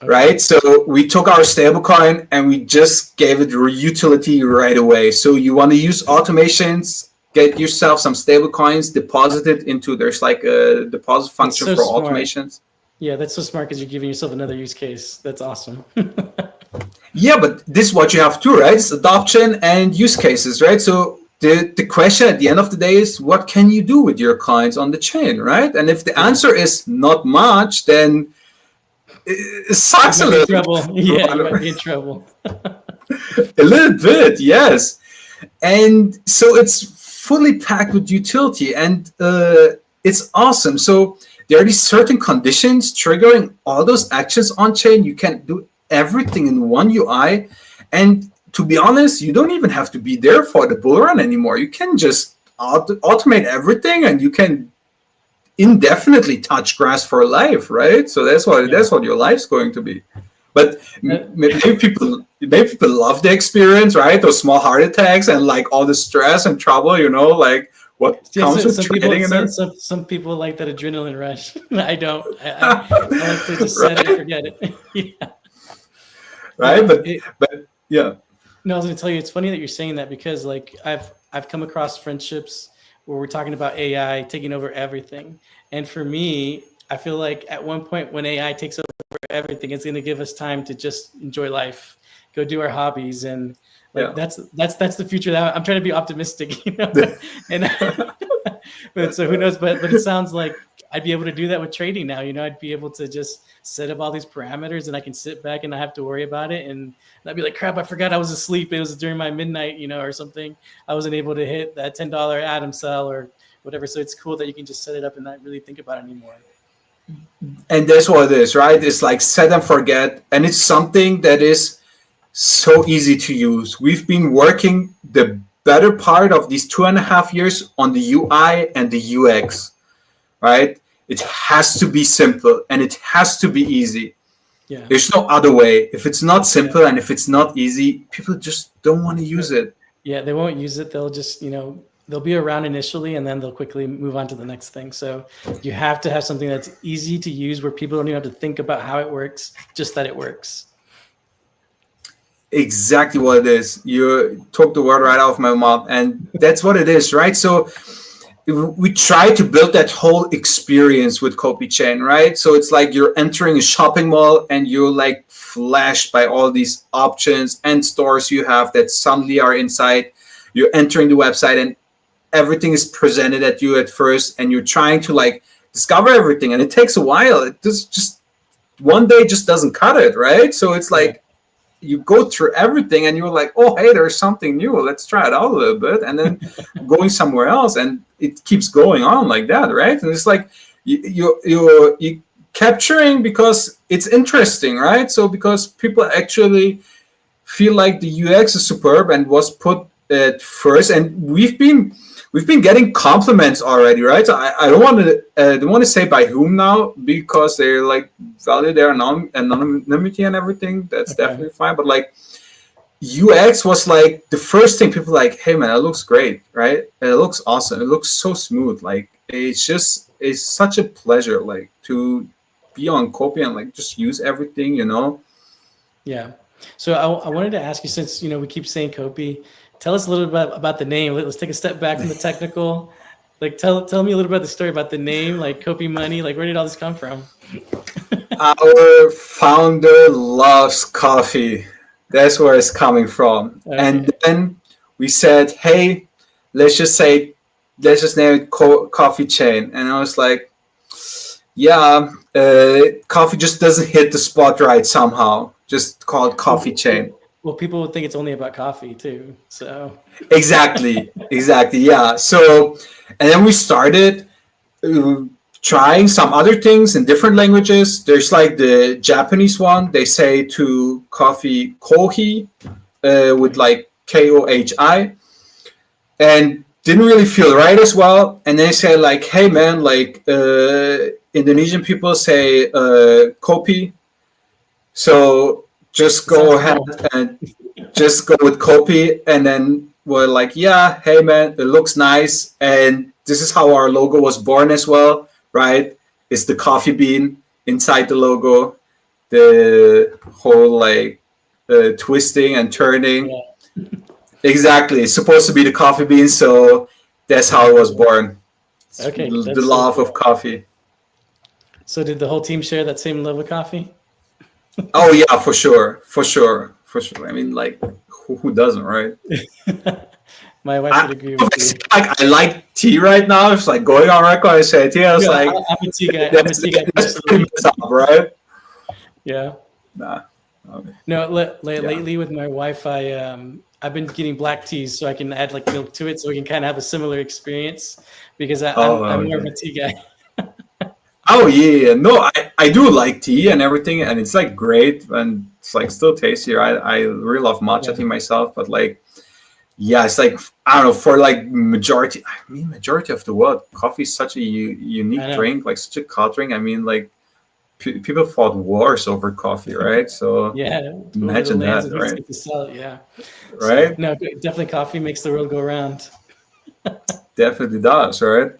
S2: right? So we took our stablecoin and we just gave it utility right away. So you want to use automations, get yourself some stablecoins, deposit it into. There's like a deposit function for automations.
S1: Yeah, that's so smart because you're giving yourself another use case. That's awesome.
S2: Yeah, but this is what you have too, right? It's adoption and use cases, right? So the question at the end of the day is, what can you do with your clients on the chain, right? And if the answer is not much, then it sucks a little.
S1: Yeah, you might be in trouble.
S2: A little bit, yes. And so it's fully packed with utility, and it's awesome. So there are these certain conditions triggering all those actions on chain. You can do everything in one UI. And to be honest, you don't even have to be there for the bull run anymore. You can just automate everything, and you can indefinitely touch grass for life, right? So that's what your life's going to be. But maybe people love the experience, right? Those small heart attacks and like all the stress and trouble, like what comes with trading in there.
S1: Some people like that adrenaline rush. I don't. I like to just set it and forget it. Yeah.
S2: Right, but yeah.
S1: No, I was going to tell you, it's funny that you're saying that, because like I've come across friendships where we're talking about AI taking over everything, and for me, I feel like at one point when AI takes over everything, it's going to give us time to just enjoy life, go do our hobbies, and Like
S2: Yeah.
S1: that's the future that I'm trying to be optimistic, and but so who knows, but it sounds like I'd be able to do that with trading now. I'd be able to just set up all these parameters and I can sit back and not have to worry about it. And I'd be like, crap, I forgot I was asleep. It was during my midnight, or something. I wasn't able to hit that $10 Atom sell or whatever. So it's cool that you can just set it up and not really think about it anymore.
S2: And that's what it is, right? It's like set and forget. And it's something that is so easy to use. We've been working the better part of these 2.5 years on the UI and the UX, right? It has to be simple and it has to be easy.
S1: Yeah.
S2: There's no other way. If it's not simple and if it's not easy, people just don't want to use it.
S1: Yeah, they won't use it. They'll just, they'll be around initially and then they'll quickly move on to the next thing. So you have to have something that's easy to use where people don't even have to think about how it works, just that it works.
S2: Exactly what it is. You took the word right out of my mouth, and that's what it is, right? So we try to build that whole experience with Kopi Chain, right? So it's like you're entering a shopping mall and you're like flashed by all these options and stores you have that suddenly are inside. You're entering the website and everything is presented at you at first, and you're trying to like discover everything, and it takes a while. It just one day just doesn't cut it, right? So it's like you go through everything and you're like, oh, hey, there's something new. Let's try it out a little bit. And then going somewhere else, and it keeps going on like that, right? And it's like you capturing because it's interesting, right? So because people actually feel like the UX is superb and was put at first, and we've been getting compliments already, right? So I don't want to say by whom now, because they're like value their anonymity and everything. That's definitely fine. But like UX was like the first thing people like, hey man, it looks great, right? It looks awesome. It looks so smooth. Like it's such a pleasure, like to be on Kopi and like just use everything,
S1: Yeah. So I wanted to ask you, since we keep saying Kopi, tell us a little bit about the name. Let's take a step back from the technical. Like tell me a little bit of the story about the name, like Kopi Money. Like where did all this come from?
S2: Our founder loves coffee. That's where it's coming from. Okay. And then we said, hey, let's just name it Coffee Chain. And I was like, yeah, coffee just doesn't hit the spot right somehow. Just call it Coffee Chain.
S1: Well, people would think it's only about coffee too. So
S2: exactly, yeah. So, and then we started trying some other things in different languages. There's like the Japanese one. They say to coffee kohi with like KOHI, and didn't really feel right as well. And they say like, hey man, like Indonesian people say kopi. So just go ahead and just go with Kopi. And then we're like, yeah, hey man, it looks nice. And this is how our logo was born as well, right? It's the coffee bean inside the logo, the whole like twisting and turning. Yeah. Exactly. It's supposed to be the coffee bean. So that's how it was born.
S1: Okay.
S2: The love of coffee. So
S1: did the whole team share that same love of coffee?
S2: Oh yeah, for sure. I mean, like, who doesn't, right?
S1: My wife would agree with you.
S2: Like, I like tea right now. It's like going on record. I say tea. I was like,
S1: I'm a tea guy. That's
S2: up, right?
S1: Yeah.
S2: Nah.
S1: Okay. No, lately with my wife, I've been getting black teas so I can add like milk to it, so we can kind of have a similar experience, because I'm more of a tea guy.
S2: Oh yeah, no, I do like tea and everything, and it's like great and it's like still tasty. I really love matcha tea myself, but like, yeah, it's like, I don't know, for like majority of the world, coffee is such a unique drink, like such a cult drink. I mean, like people fought wars over coffee, right? So
S1: yeah,
S2: imagine that, right?
S1: To sell it, yeah,
S2: right.
S1: So, no, definitely coffee makes the world go round.
S2: Definitely does, right?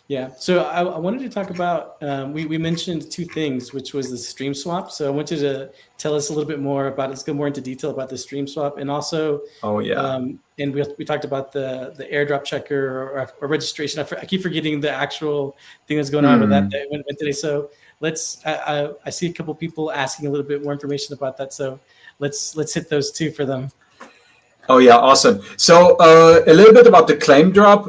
S1: Yeah, so I wanted to talk about, we mentioned two things, which was the stream swap. So I want you to tell us a little bit more about it. Let's go more into detail about the stream swap. And also, and we talked about the airdrop checker or registration. I keep forgetting the actual thing that's going on with that went today. So I see a couple people asking a little bit more information about that. So let's hit those two for them.
S2: Oh yeah, awesome. So a little bit about the claim drop,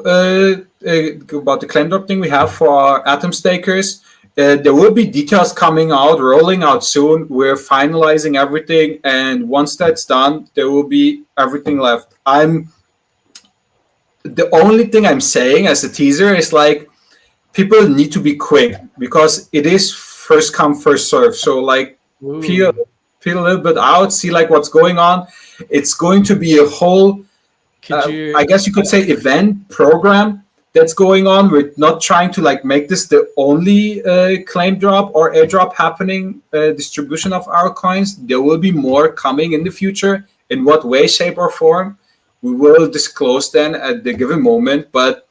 S2: thing we have for our Atom stakers. There will be details coming out, rolling out soon. We're finalizing everything, and once that's done, there will be everything left. I'm the only thing I'm saying as a teaser is like people need to be quick because it is first come first serve. So like peel
S1: Ooh,
S2: peel a little bit out, see like what's going on. It's going to be a whole
S1: could
S2: I
S1: you?
S2: guess you could say event program that's going on. We're not trying to like make this the only claim drop or airdrop happening distribution of our coins. There will be more coming in the future. In what way, shape, or form, we will disclose then at the given moment. But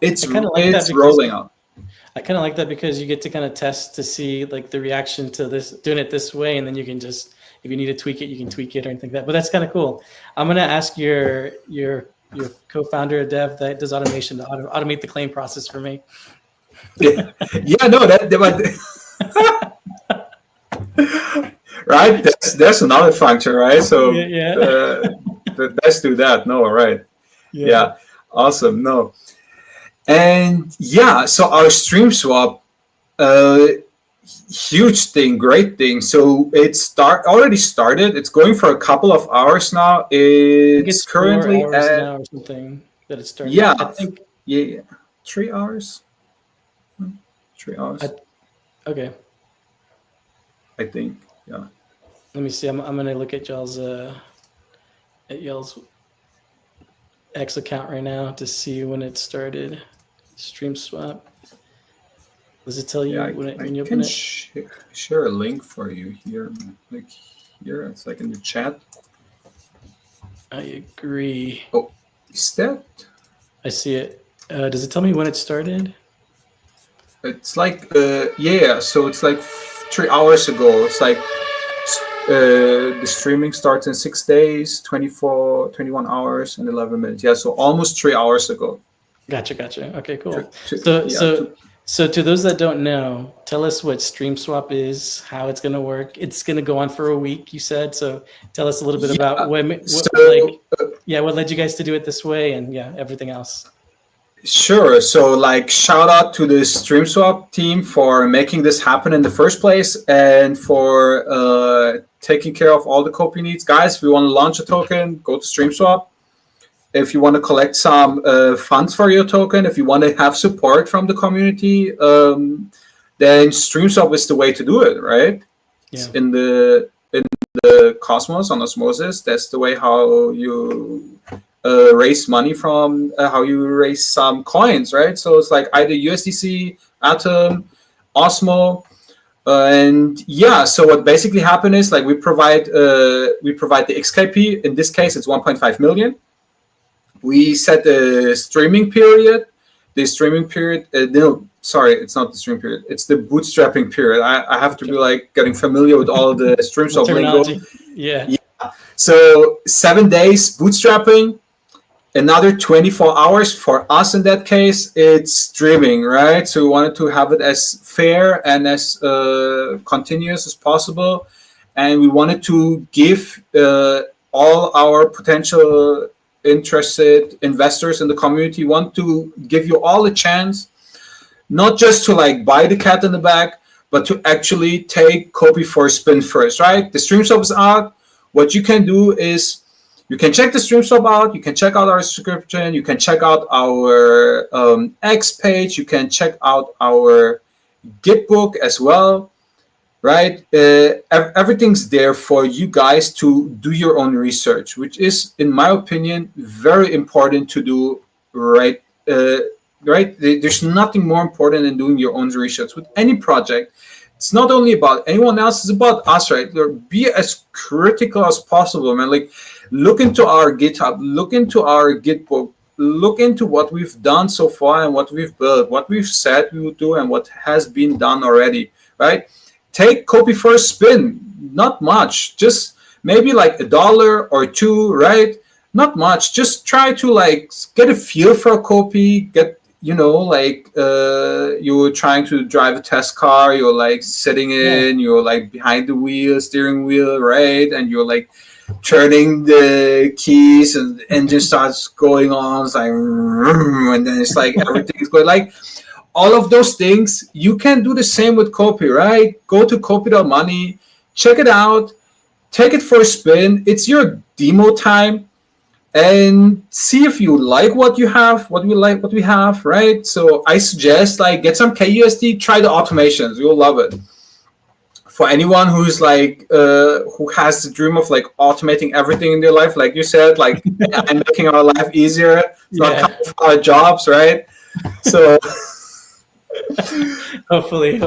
S1: I
S2: it's
S1: kind of like that
S2: it's
S1: because
S2: rolling out.
S1: I kind of like that because you get to kind of test to see like the reaction to this doing it this way, and then you can just if you need to tweak it, you can tweak it or anything like that. But that's kind of cool. I'm gonna ask your co-founder Dev that does automation to automate the claim process for me.
S2: Yeah, yeah, no, right. That's another function, right?
S1: Yeah,
S2: So
S1: yeah,
S2: let's do that. No, right.
S1: yeah.
S2: Yeah, awesome. No, and yeah, so our stream swap, uh, huge thing, great thing. So already started. It's going for a couple of hours now.
S1: I think
S2: It's
S1: it's 4
S2: currently
S1: hours
S2: at
S1: now or something that it started.
S2: yeah,
S1: I think.
S2: yeah, 3 hours, three
S1: I,
S2: hours,
S1: okay.
S2: I think. Yeah,
S1: Let me see. I'm gonna look at y'all's X account right now to see when it started. Stream swap. Does it tell
S2: yeah.
S1: you
S2: I
S1: when you open
S2: can
S1: it?
S2: share a link for you here, like here. It's like in the chat.
S1: I agree.
S2: Oh, is that?
S1: I see it. Does it tell me when it started?
S2: It's like yeah. So it's like 3 hours ago. It's like the streaming starts in 6 days, 21 hours, and 11 minutes. Yeah, so almost 3 hours ago.
S1: Gotcha. Okay,
S2: To,
S1: cool.
S2: to,
S1: So
S2: yeah, to,
S1: so so to those that don't know, tell us what Stream Swap is, how it's gonna work. It's gonna go on for a week, you said. So tell us a little bit about
S2: yeah.
S1: what like
S2: So
S1: yeah, what led you guys to do it this way, and yeah, everything else.
S2: sure. So like shout out to the StreamSwap team for making this happen in the first place and for taking care of all the Kopi needs. Guys, if you want to launch a token, go to StreamSwap. If you want to collect some funds for your token, if you want to have support from the community, then StreamSwap is the way to do it, right?
S1: Yeah.
S2: In the Cosmos on Osmosis, that's the way how you raise money from, how you raise some coins, right? So it's like either USDC, Atom, Osmo, and yeah. So what basically happened is like we provide the XKP. In this case, it's 1.5 million. We set the streaming period. The streaming period, no, sorry, it's not the streaming period. It's the bootstrapping period. I have to be like getting familiar with all the streams
S1: The
S2: of lingo.
S1: terminology. Yeah.
S2: Yeah. So 7 days bootstrapping, another 24 hours for us in that case. It's streaming, right? So we wanted to have it as fair and as continuous as possible, and we wanted to give all our potential interested investors in the community want to give you all a chance, not just to like buy the cat in the bag, but to actually take Kopi for a spin first, right? The stream sub is out. What you can do is you can check the stream sub out. You can check out our subscription. You can check out our X page. You can check out our Git book as well, right? Everything's there for you guys to do your own research, which is, in my opinion, very important to do, right? Right? There's nothing more important than doing your own research with any project. It's not only about anyone else, it's about us, right? Be as critical as possible, man. Like, look into our GitHub, look into our Git book, look into what we've done so far and what we've built, what we've said we would do, and what has been done already, right? Take Kopi for a spin. Not much, just maybe like $1 or $2, right? Not much. Just try to like get a feel for Kopi, get like you were trying to drive a test car, you're like sitting
S1: Yeah.
S2: in, you're like behind the wheel, steering wheel, right? And you're like turning the keys and the engine starts going on. It's like, and then it's like everything is going like all of those things. You can do the same with Kopi, right? Go to Kopi.money, check it out, take it for a spin. It's your demo time and see if you like what you have, what we have, right? So I suggest like get some KUSD, try the automations. You'll love it. For anyone who's like who has the dream of like automating everything in their life, like you said, like and making our life easier. It's not
S1: Yeah.
S2: coming from our jobs, right? So
S1: Hopefully.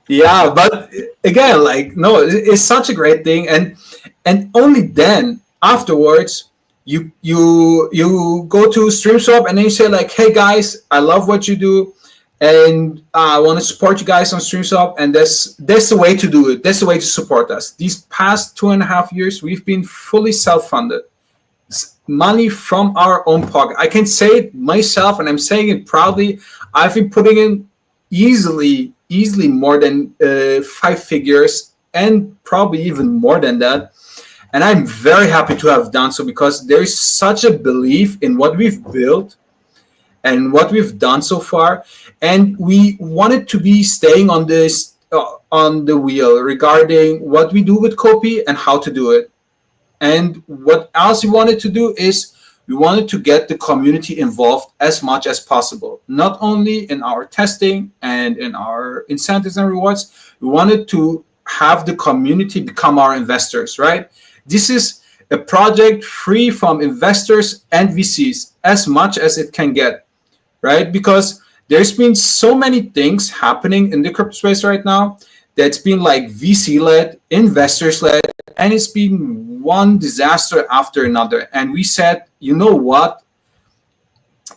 S2: yeah, but again, like no, it's such a great thing, and only then afterwards you go to StreamSwap and then you say like, hey guys, I love what you do, and I want to support you guys on StreamSwap, and that's the way to do it. That's the way to support us. These past 2.5 years, we've been fully self-funded, money from our own pocket. I can say it myself, and I'm saying it proudly. I've been putting in easily more than 5 figures, and probably even more than that. And I'm very happy to have done so because there is such a belief in what we've built and what we've done so far, and we wanted to be staying on this on the wheel regarding what we do with Kopi and how to do it. And what else we wanted to do is we wanted to get the community involved as much as possible, not only in our testing and in our incentives and rewards. We wanted to have the community become our investors, right? This is a project free from investors and VCs as much as it can get, right? Because there's been so many things happening in the crypto space right now that's been like VC led, investors led, and it's been one disaster after another. And we said, you know what?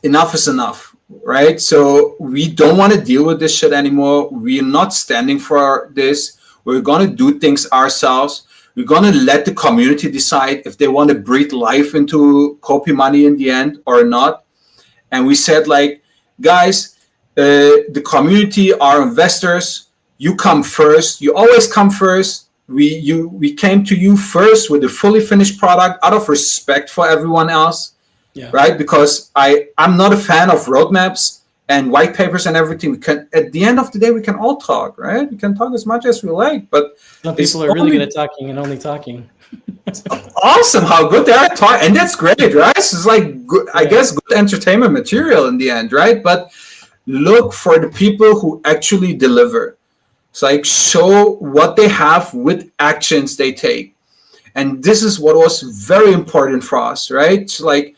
S2: Enough is enough, right? So we don't want to deal with this shit anymore. We're not standing for this. We're going to do things ourselves. We're going to let the community decide if they want to breathe life into Kopi money in the end or not. And we said, like, guys, the community, our investors, you come first. You always come first. We came to you first with a fully finished product out of respect for everyone else, right? Because I'm not a fan of roadmaps and white papers and everything. We can, at the end of the day, we can all talk, right? We can talk as much as we like, but
S1: some people are really good at talking and only talking.
S2: It's awesome how good they are at talking, and that's great, right? It's like good, I guess good entertainment material in the end, right? But look for the people who actually deliver. It's like show what they have with actions they take. And this is what was very important for us, right? It's like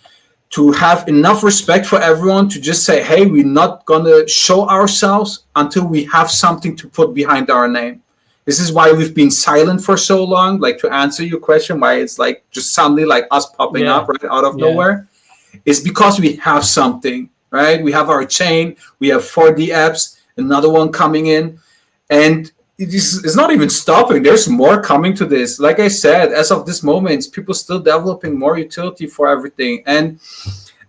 S2: to have enough respect for everyone to just say, hey, we're not going to show ourselves until we have something to put behind our name. This is why we've been silent for so long, like to answer your question, why it's like just suddenly like us popping up right out of nowhere. It's because we have something, right? We have our chain, we have 4D apps, another one coming in. And it's not even stopping. There's more coming to this. Like I said, as of this moment, people still developing more utility for everything. And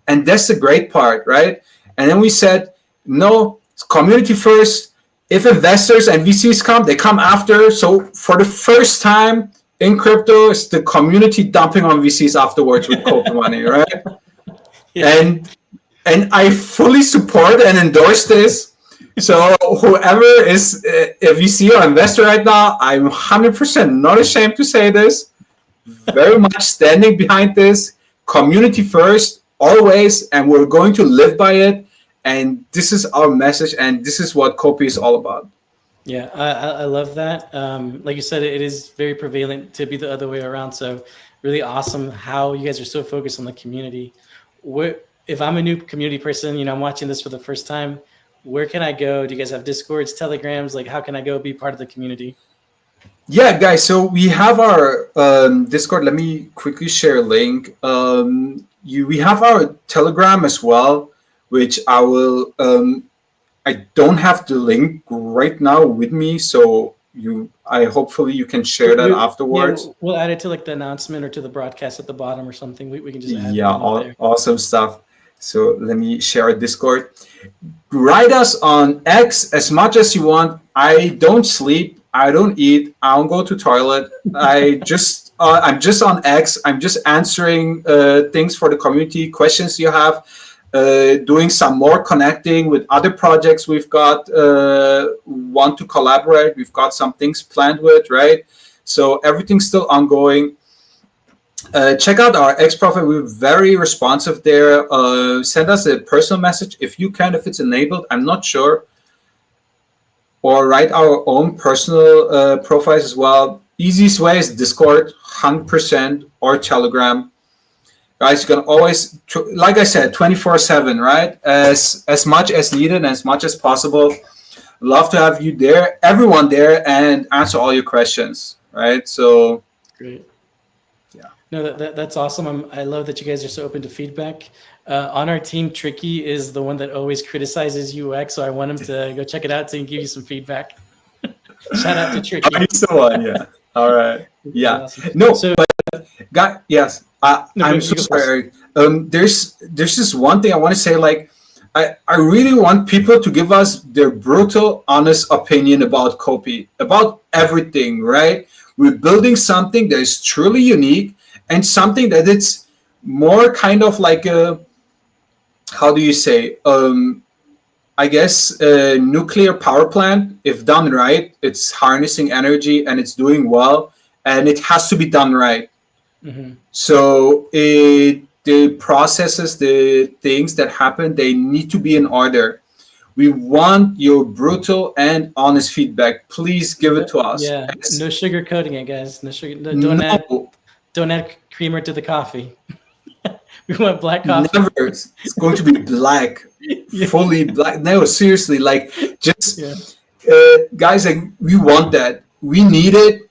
S2: that's the great part, right? And then we said, no, it's community first. If investors and VCs come, they come after. So for the first time in crypto, it's the community dumping on VCs afterwards with Kopi money, right? And I fully support and endorse this. So whoever is a VC or investor right now, I'm 100% not ashamed to say this. Very much standing behind this. Community first, always, and we're going to live by it. And this is our message, and this is what Kopi is all about.
S1: Yeah, I love that. Like you said, it is very prevalent to be the other way around. So really awesome how you guys are so focused on the community. If I'm a new community person, I'm watching this for the first time, where can I go? Do you guys have Discords, Telegrams? Like, how can I go be part of the community?
S2: Yeah, guys. So we have our Discord. Let me quickly share a link. We have our Telegram as well, which I will. I don't have the link right now with me, so hopefully you can share that afterwards.
S1: Yeah, we'll add it to like the announcement or to the broadcast at the bottom or something. We can just add
S2: it there. Awesome stuff. So let me share a Discord. Write us on X as much as you want. I don't sleep. I don't eat. I don't go to toilet. I'm just on X. I'm just answering things for the community, questions you have, doing some more connecting with other projects we've got, want to collaborate. We've got some things planned with, right? So everything's still ongoing. Check out our X profile. We're very responsive there. Send us a personal message if you can, if it's enabled. I'm not sure. Or write our own personal profiles as well. Easiest way is Discord, 100%, or Telegram. Guys, you can always, like I said, 24/7, right? As much as needed and as much as possible. Love to have you there, everyone there, and answer all your questions, right? So
S1: great. No, that's awesome. I love that you guys are so open to feedback. On our team, Tricky is the one that always criticizes UX, so I want him to go check it out so he can give you some feedback. Shout out to Tricky.
S2: Oh, he's the one, yeah. All right. Yeah. Awesome. No, so, but yes. I'm so sorry. There's just one thing I want to say. Like, I really want people to give us their brutal, honest opinion about Kopi, about everything, right? We're building something that is truly unique and something that it's more kind of like a, how do you say, I guess a nuclear power plant. If done right, it's harnessing energy and it's doing well, and it has to be done right. Mm-hmm. So the processes, the things that happen, they need to be in order. We want your brutal and honest feedback. Please give it to us.
S1: Yeah, no sugarcoating it, guys. No sugar. Don't add creamer to the coffee. We want black coffee.
S2: Never. It's going to be black, fully black. No, seriously, like just guys, like we want that. We need it.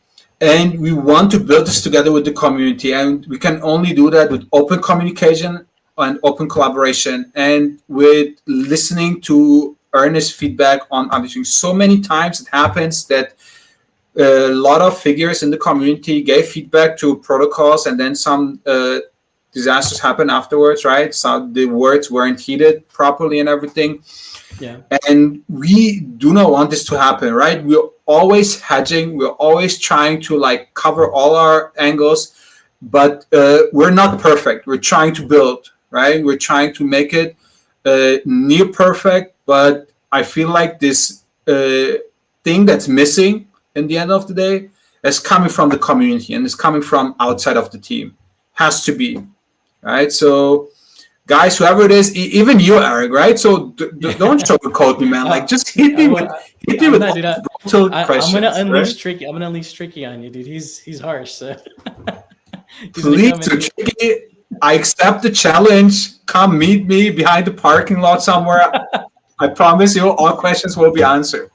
S2: And we want to build this together with the community. And we can only do that with open communication and open collaboration and with listening to earnest feedback on everything. So many times it happens that a lot of figures in the community gave feedback to protocols and then some disasters happen afterwards, right? So the words weren't heeded properly and everything. Yeah. And we do not want this to happen, right? We're always hedging. We're always trying to like cover all our angles, but we're not perfect. We're trying to build, right? We're trying to make it near perfect, but I feel like this thing that's missing in the end of the day is coming from the community and is coming from outside of the team. Has to be, right? So guys, whoever it is, even you, Eric, right? So don't sugarcoat me, man. Like, just hit me with brutal questions.
S1: I'm gonna unleash Tricky. I'm gonna unleash Tricky on you, dude. He's harsh. So.
S2: Please, so Tricky, I accept the challenge. Come meet me behind the parking lot somewhere. I promise you, all questions will be answered.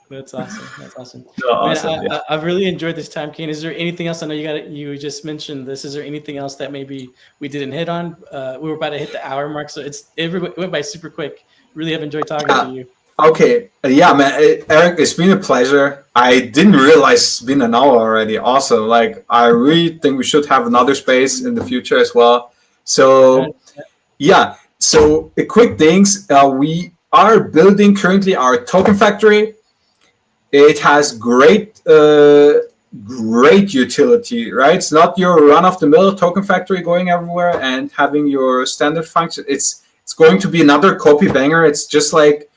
S1: That's awesome. That's awesome.
S2: No, awesome.
S1: Man, I've really enjoyed this time, Kane. Is there anything else? I know you just mentioned this. Is there anything else that maybe we didn't hit on? We were about to hit the hour mark, so it went by super quick. Really have enjoyed talking to you.
S2: Okay. Yeah, man. Eric, it's been a pleasure. I didn't realize it's been an hour already. Awesome. Like, I really think we should have another space in the future as well. So, yeah. So, quick things. We are building currently our token factory. It has great utility, right? It's not your run-of-the-mill token factory going everywhere and having your standard function. It's going to be another Kopi banger. It's just like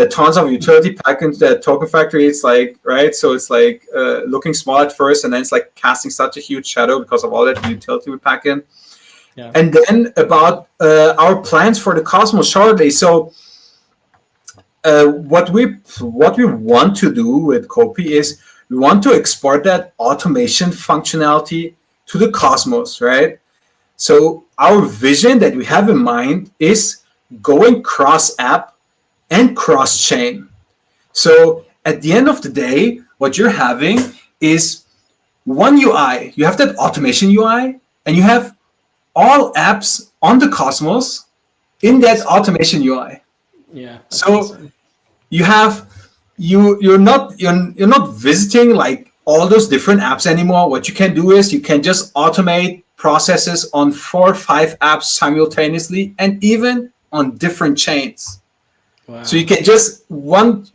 S2: tons of utility packed into that token factory. It's like, right? So it's like looking small at first, and then it's like casting such a huge shadow because of all that utility we pack in. Yeah. And then about our plans for the Cosmos shortly. So what we want to do with Kopi is we want to export that automation functionality to the Cosmos, right? So our vision that we have in mind is going cross-app and cross-chain. So at the end of the day, what you're having is one UI. You have that automation UI, and you have all apps on the Cosmos in that automation UI.
S1: Yeah.
S2: So awesome. You're not visiting like all those different apps anymore. What you can do is you can just automate processes on 4 or 5 apps simultaneously, and even on different chains.
S1: Wow.
S2: So you can just one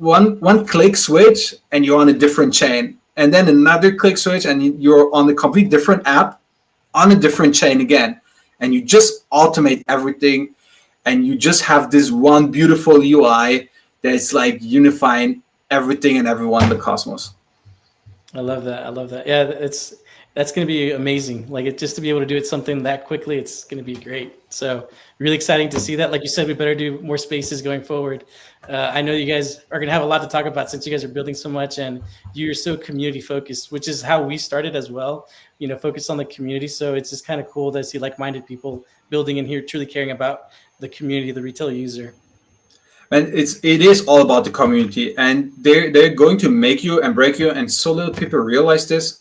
S2: click switch and you're on a different chain, and then another click switch and you're on a complete different app on a different chain again, and you just automate everything, and you just have this one beautiful UI that's like unifying everything and everyone in the cosmos.
S1: I love that. I love that. Yeah, that's going to be amazing. Like just to be able to do it something that quickly, it's going to be great. So really exciting to see that. Like you said, we better do more spaces going forward. I know you guys are going to have a lot to talk about since you guys are building so much and you're so community focused, which is how we started as well. You know, focus on the community. So it's just kind of cool to see like-minded people building in here, truly caring about the community, the retail user.
S2: And it is all about the community, and they're going to make you and break you, and so little people realize this.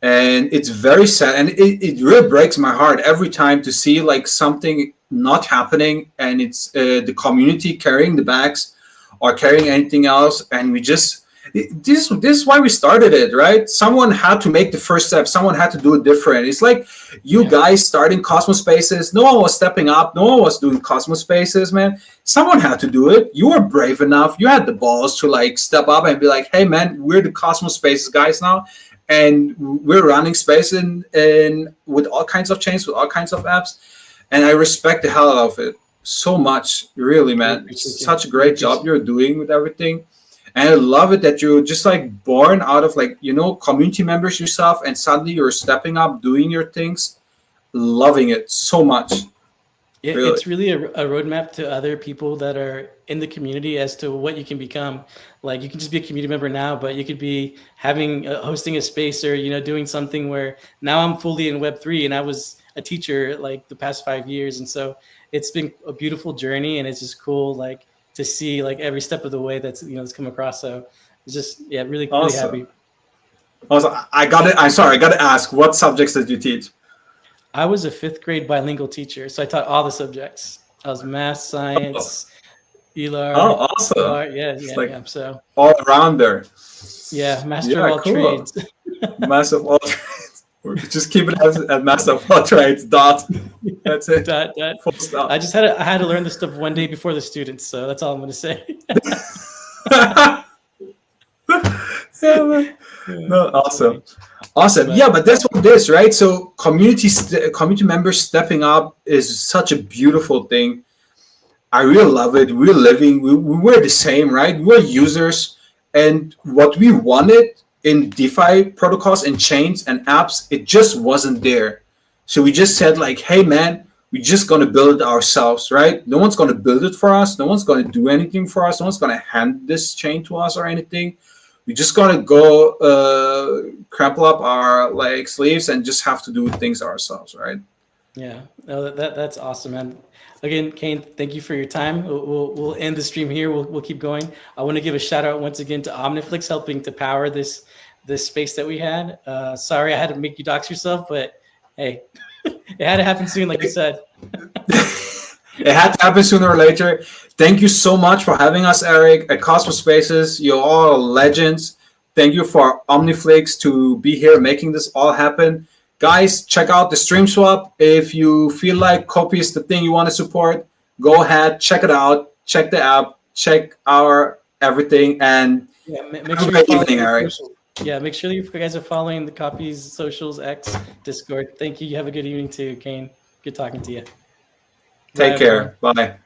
S2: And it's very sad, and it really breaks my heart every time to see like something not happening, and it's the community carrying the bags or carrying anything else, and we just this is why we started it, right? Someone had to make the first step. Someone had to do it different. It's like you guys starting Cosmos Spaces. No one was stepping up. No one was doing Cosmos Spaces, man. Someone had to do it. You were brave enough. You had the balls to like step up and be like, hey, man, we're the Cosmos Spaces guys now. And we're running space in with all kinds of chains, with all kinds of apps. And I respect the hell out of it so much. Really, man. It's such a great job you're doing with everything. And I love it that you're just like born out of like, you know, community members yourself, and suddenly you're stepping up, doing your things, loving it so much.
S1: Really. It's really a roadmap to other people that are in the community as to what you can become. Like you can just be a community member now, but you could be hosting a space, or, you know, doing something where now I'm fully in Web3 and I was a teacher like the past 5 years. And so it's been a beautiful journey, and it's just cool. Like, to see like every step of the way that's, you know, that's come across. So it's just, really,
S2: awesome.
S1: Really happy.
S2: Also, I got to ask, what subjects did you teach?
S1: I was a 5th grade bilingual teacher. So I taught all the subjects. I was math, science, ELAR.
S2: Oh, awesome.
S1: Yeah. So
S2: all around there.
S1: Yeah. Master of all trades.
S2: Master of all trades. Just keep it as master of all trades. Dot. That's it.
S1: Dot. I just had to learn this stuff one day before the students, so that's all I'm going to say.
S2: No, awesome. Yeah, but that's what it is, right? So community members stepping up is such a beautiful thing. I really love it. We're living. We were the same, right? We're users, and what we wanted in DeFi protocols and chains and apps, it just wasn't there. So we just said like, hey man, we're just going to build it ourselves, right? No one's going to build it for us. No one's going to do anything for us. No one's going to hand this chain to us or anything. We're just going to go crumple up our like sleeves and just have to do things ourselves, right?
S1: Yeah, no, that's awesome, man. Again, Kane, thank you for your time. We'll end the stream here. We'll keep going. I want to give a shout out once again to Omniflix, helping to power this space that we had. Sorry I had to make you dox yourself, but hey, it had to happen soon, like you said.
S2: It had to happen sooner or later. Thank you so much for having us, Eric, at Cosmos Spaces. You're all legends. Thank you for Omniflix to be here making this all happen. Guys, check out the stream swap. If you feel like Kopi is the thing you want to support, go ahead, check it out. Check the app. Check our everything. And
S1: make
S2: have
S1: sure
S2: a great evening, Eric.
S1: Yeah, make sure you guys are following the Kopi's socials, X, Discord. Thank you. You have a good evening too, Kane. Good talking to you.
S2: Take care. Bye.